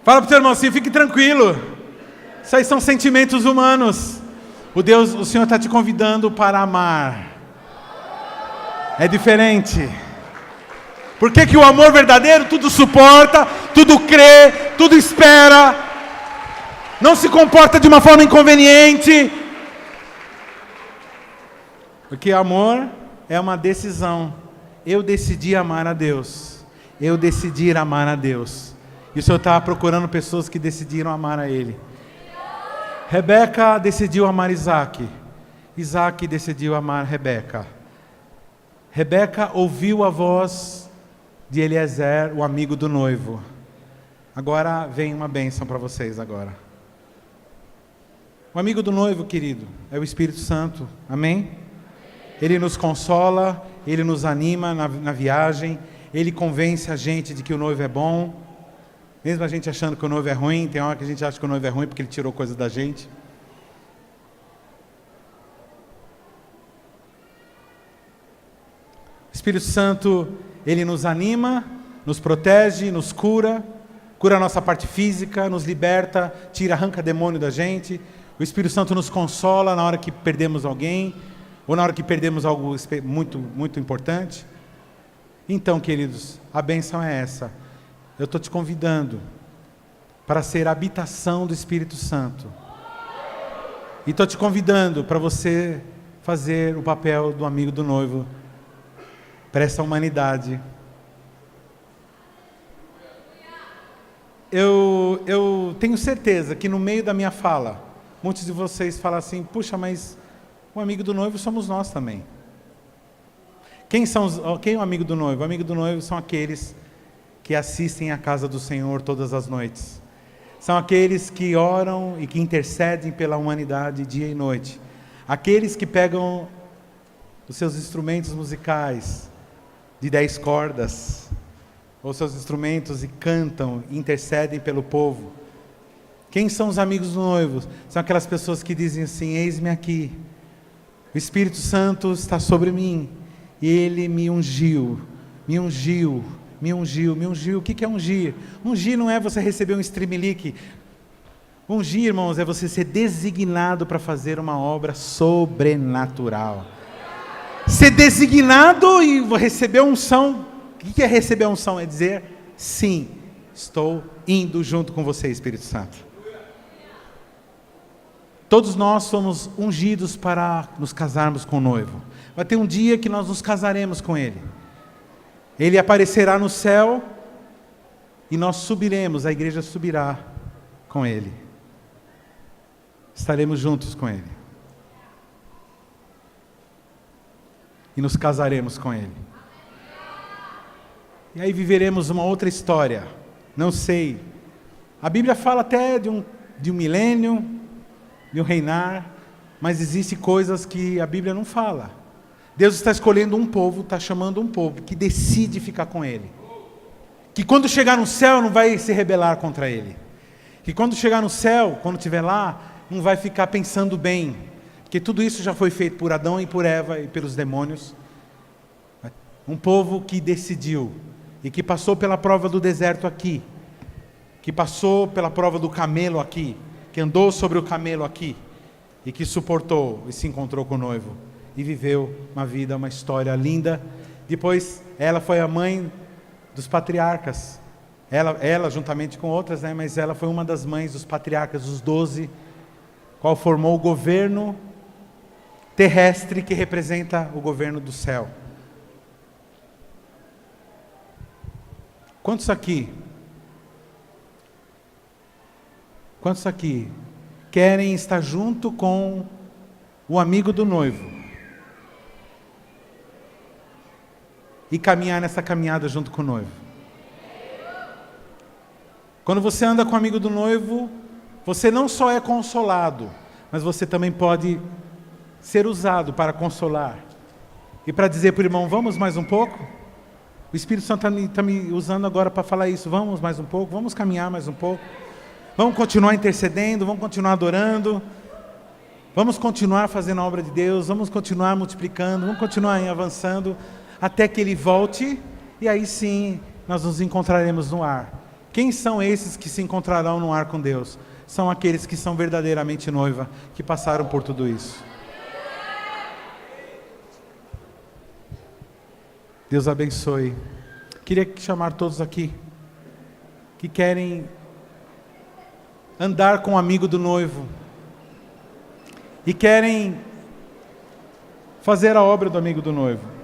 Fala para o teu irmão assim, fique tranquilo. Isso aí são sentimentos humanos. O Senhor está te convidando para amar. É diferente. Por que o amor verdadeiro tudo suporta, tudo crê, tudo espera, não se comporta de uma forma inconveniente? Porque amor é uma decisão. Eu decidi amar a Deus. Eu decidi amar a Deus. E o Senhor está procurando pessoas que decidiram amar a Ele. Rebeca decidiu amar Isaac. Isaac decidiu amar Rebeca. Rebeca ouviu a voz de Eliezer, o amigo do noivo. Agora vem uma bênção para vocês agora. O amigo do noivo, querido, é o Espírito Santo. Amém? Ele nos consola, Ele nos anima na viagem, Ele convence a gente de que o noivo é bom. Mesmo a gente achando que o noivo é ruim, tem hora que a gente acha que o noivo é ruim porque ele tirou coisa da gente. O Espírito Santo, Ele nos anima nos protege, nos cura, cura a nossa parte física, nos liberta, arranca demônio da gente. O Espírito Santo nos consola na hora que perdemos alguém, ou na hora que perdemos algo muito, muito importante. Então, queridos, a bênção é essa. Eu estou te convidando para ser a habitação do Espírito Santo. E estou te convidando para você fazer o papel do amigo do noivo para essa humanidade. Eu tenho certeza que no meio da minha fala, muitos de vocês falam assim, puxa, mas o amigo do noivo somos nós também. Quem é o amigo do noivo? O amigo do noivo são aqueles que assistem à casa do Senhor todas as noites. São aqueles que oram e que intercedem pela humanidade dia e noite. Aqueles que pegam os seus instrumentos musicais de 10 cordas, ou seus instrumentos e cantam, e intercedem pelo povo. Quem são os amigos do noivo? São aquelas pessoas que dizem assim, eis-me aqui, o Espírito Santo está sobre mim, e Ele me ungiu, me ungiu, me ungiu, me ungiu. O que é ungir? Ungir não é você receber um streamlink. Ungir, irmãos, é você ser designado para fazer uma obra sobrenatural. Ser designado e receber unção. O que é receber unção? É dizer, sim, estou indo junto com você, Espírito Santo. Todos nós somos ungidos para nos casarmos com o noivo. Vai ter um dia que nós nos casaremos com Ele. Ele aparecerá no céu e nós subiremos, a igreja subirá com Ele. Estaremos juntos com Ele. E nos casaremos com Ele. E aí viveremos uma outra história. Não sei. A Bíblia fala até de um milênio, de um reinar, mas existem coisas que a Bíblia não fala. Deus está escolhendo um povo, está chamando um povo que decide ficar com Ele. Que quando chegar no céu não vai se rebelar contra Ele. Que quando chegar no céu, quando estiver lá, não vai ficar pensando bem. Porque tudo isso já foi feito por Adão e por Eva e pelos demônios. Um povo que decidiu e que passou pela prova do deserto aqui. Que passou pela prova do camelo aqui. Que andou sobre o camelo aqui. E que suportou e se encontrou com o noivo. E viveu uma vida, uma história linda. Depois, ela foi a mãe dos patriarcas. Ela juntamente com outras, né? Mas ela foi uma das mães dos patriarcas, os 12, qual formou o governo terrestre que representa o governo do céu. Quantos aqui querem estar junto com o amigo do noivo? E caminhar nessa caminhada junto com o noivo. Quando você anda com o amigo do noivo, você não só é consolado, mas você também pode ser usado para consolar. E para dizer para o irmão, vamos mais um pouco? O Espírito Santo está me usando agora para falar isso. Vamos mais um pouco, vamos caminhar mais um pouco. Vamos continuar intercedendo, vamos continuar adorando. Vamos continuar fazendo a obra de Deus, vamos continuar multiplicando, vamos continuar avançando. Até que Ele volte, e aí sim, nós nos encontraremos no ar. Quem são esses que se encontrarão no ar com Deus? São aqueles que são verdadeiramente noiva, que passaram por tudo isso. Deus abençoe. Queria chamar todos aqui, que querem andar com o amigo do noivo, e querem fazer a obra do amigo do noivo.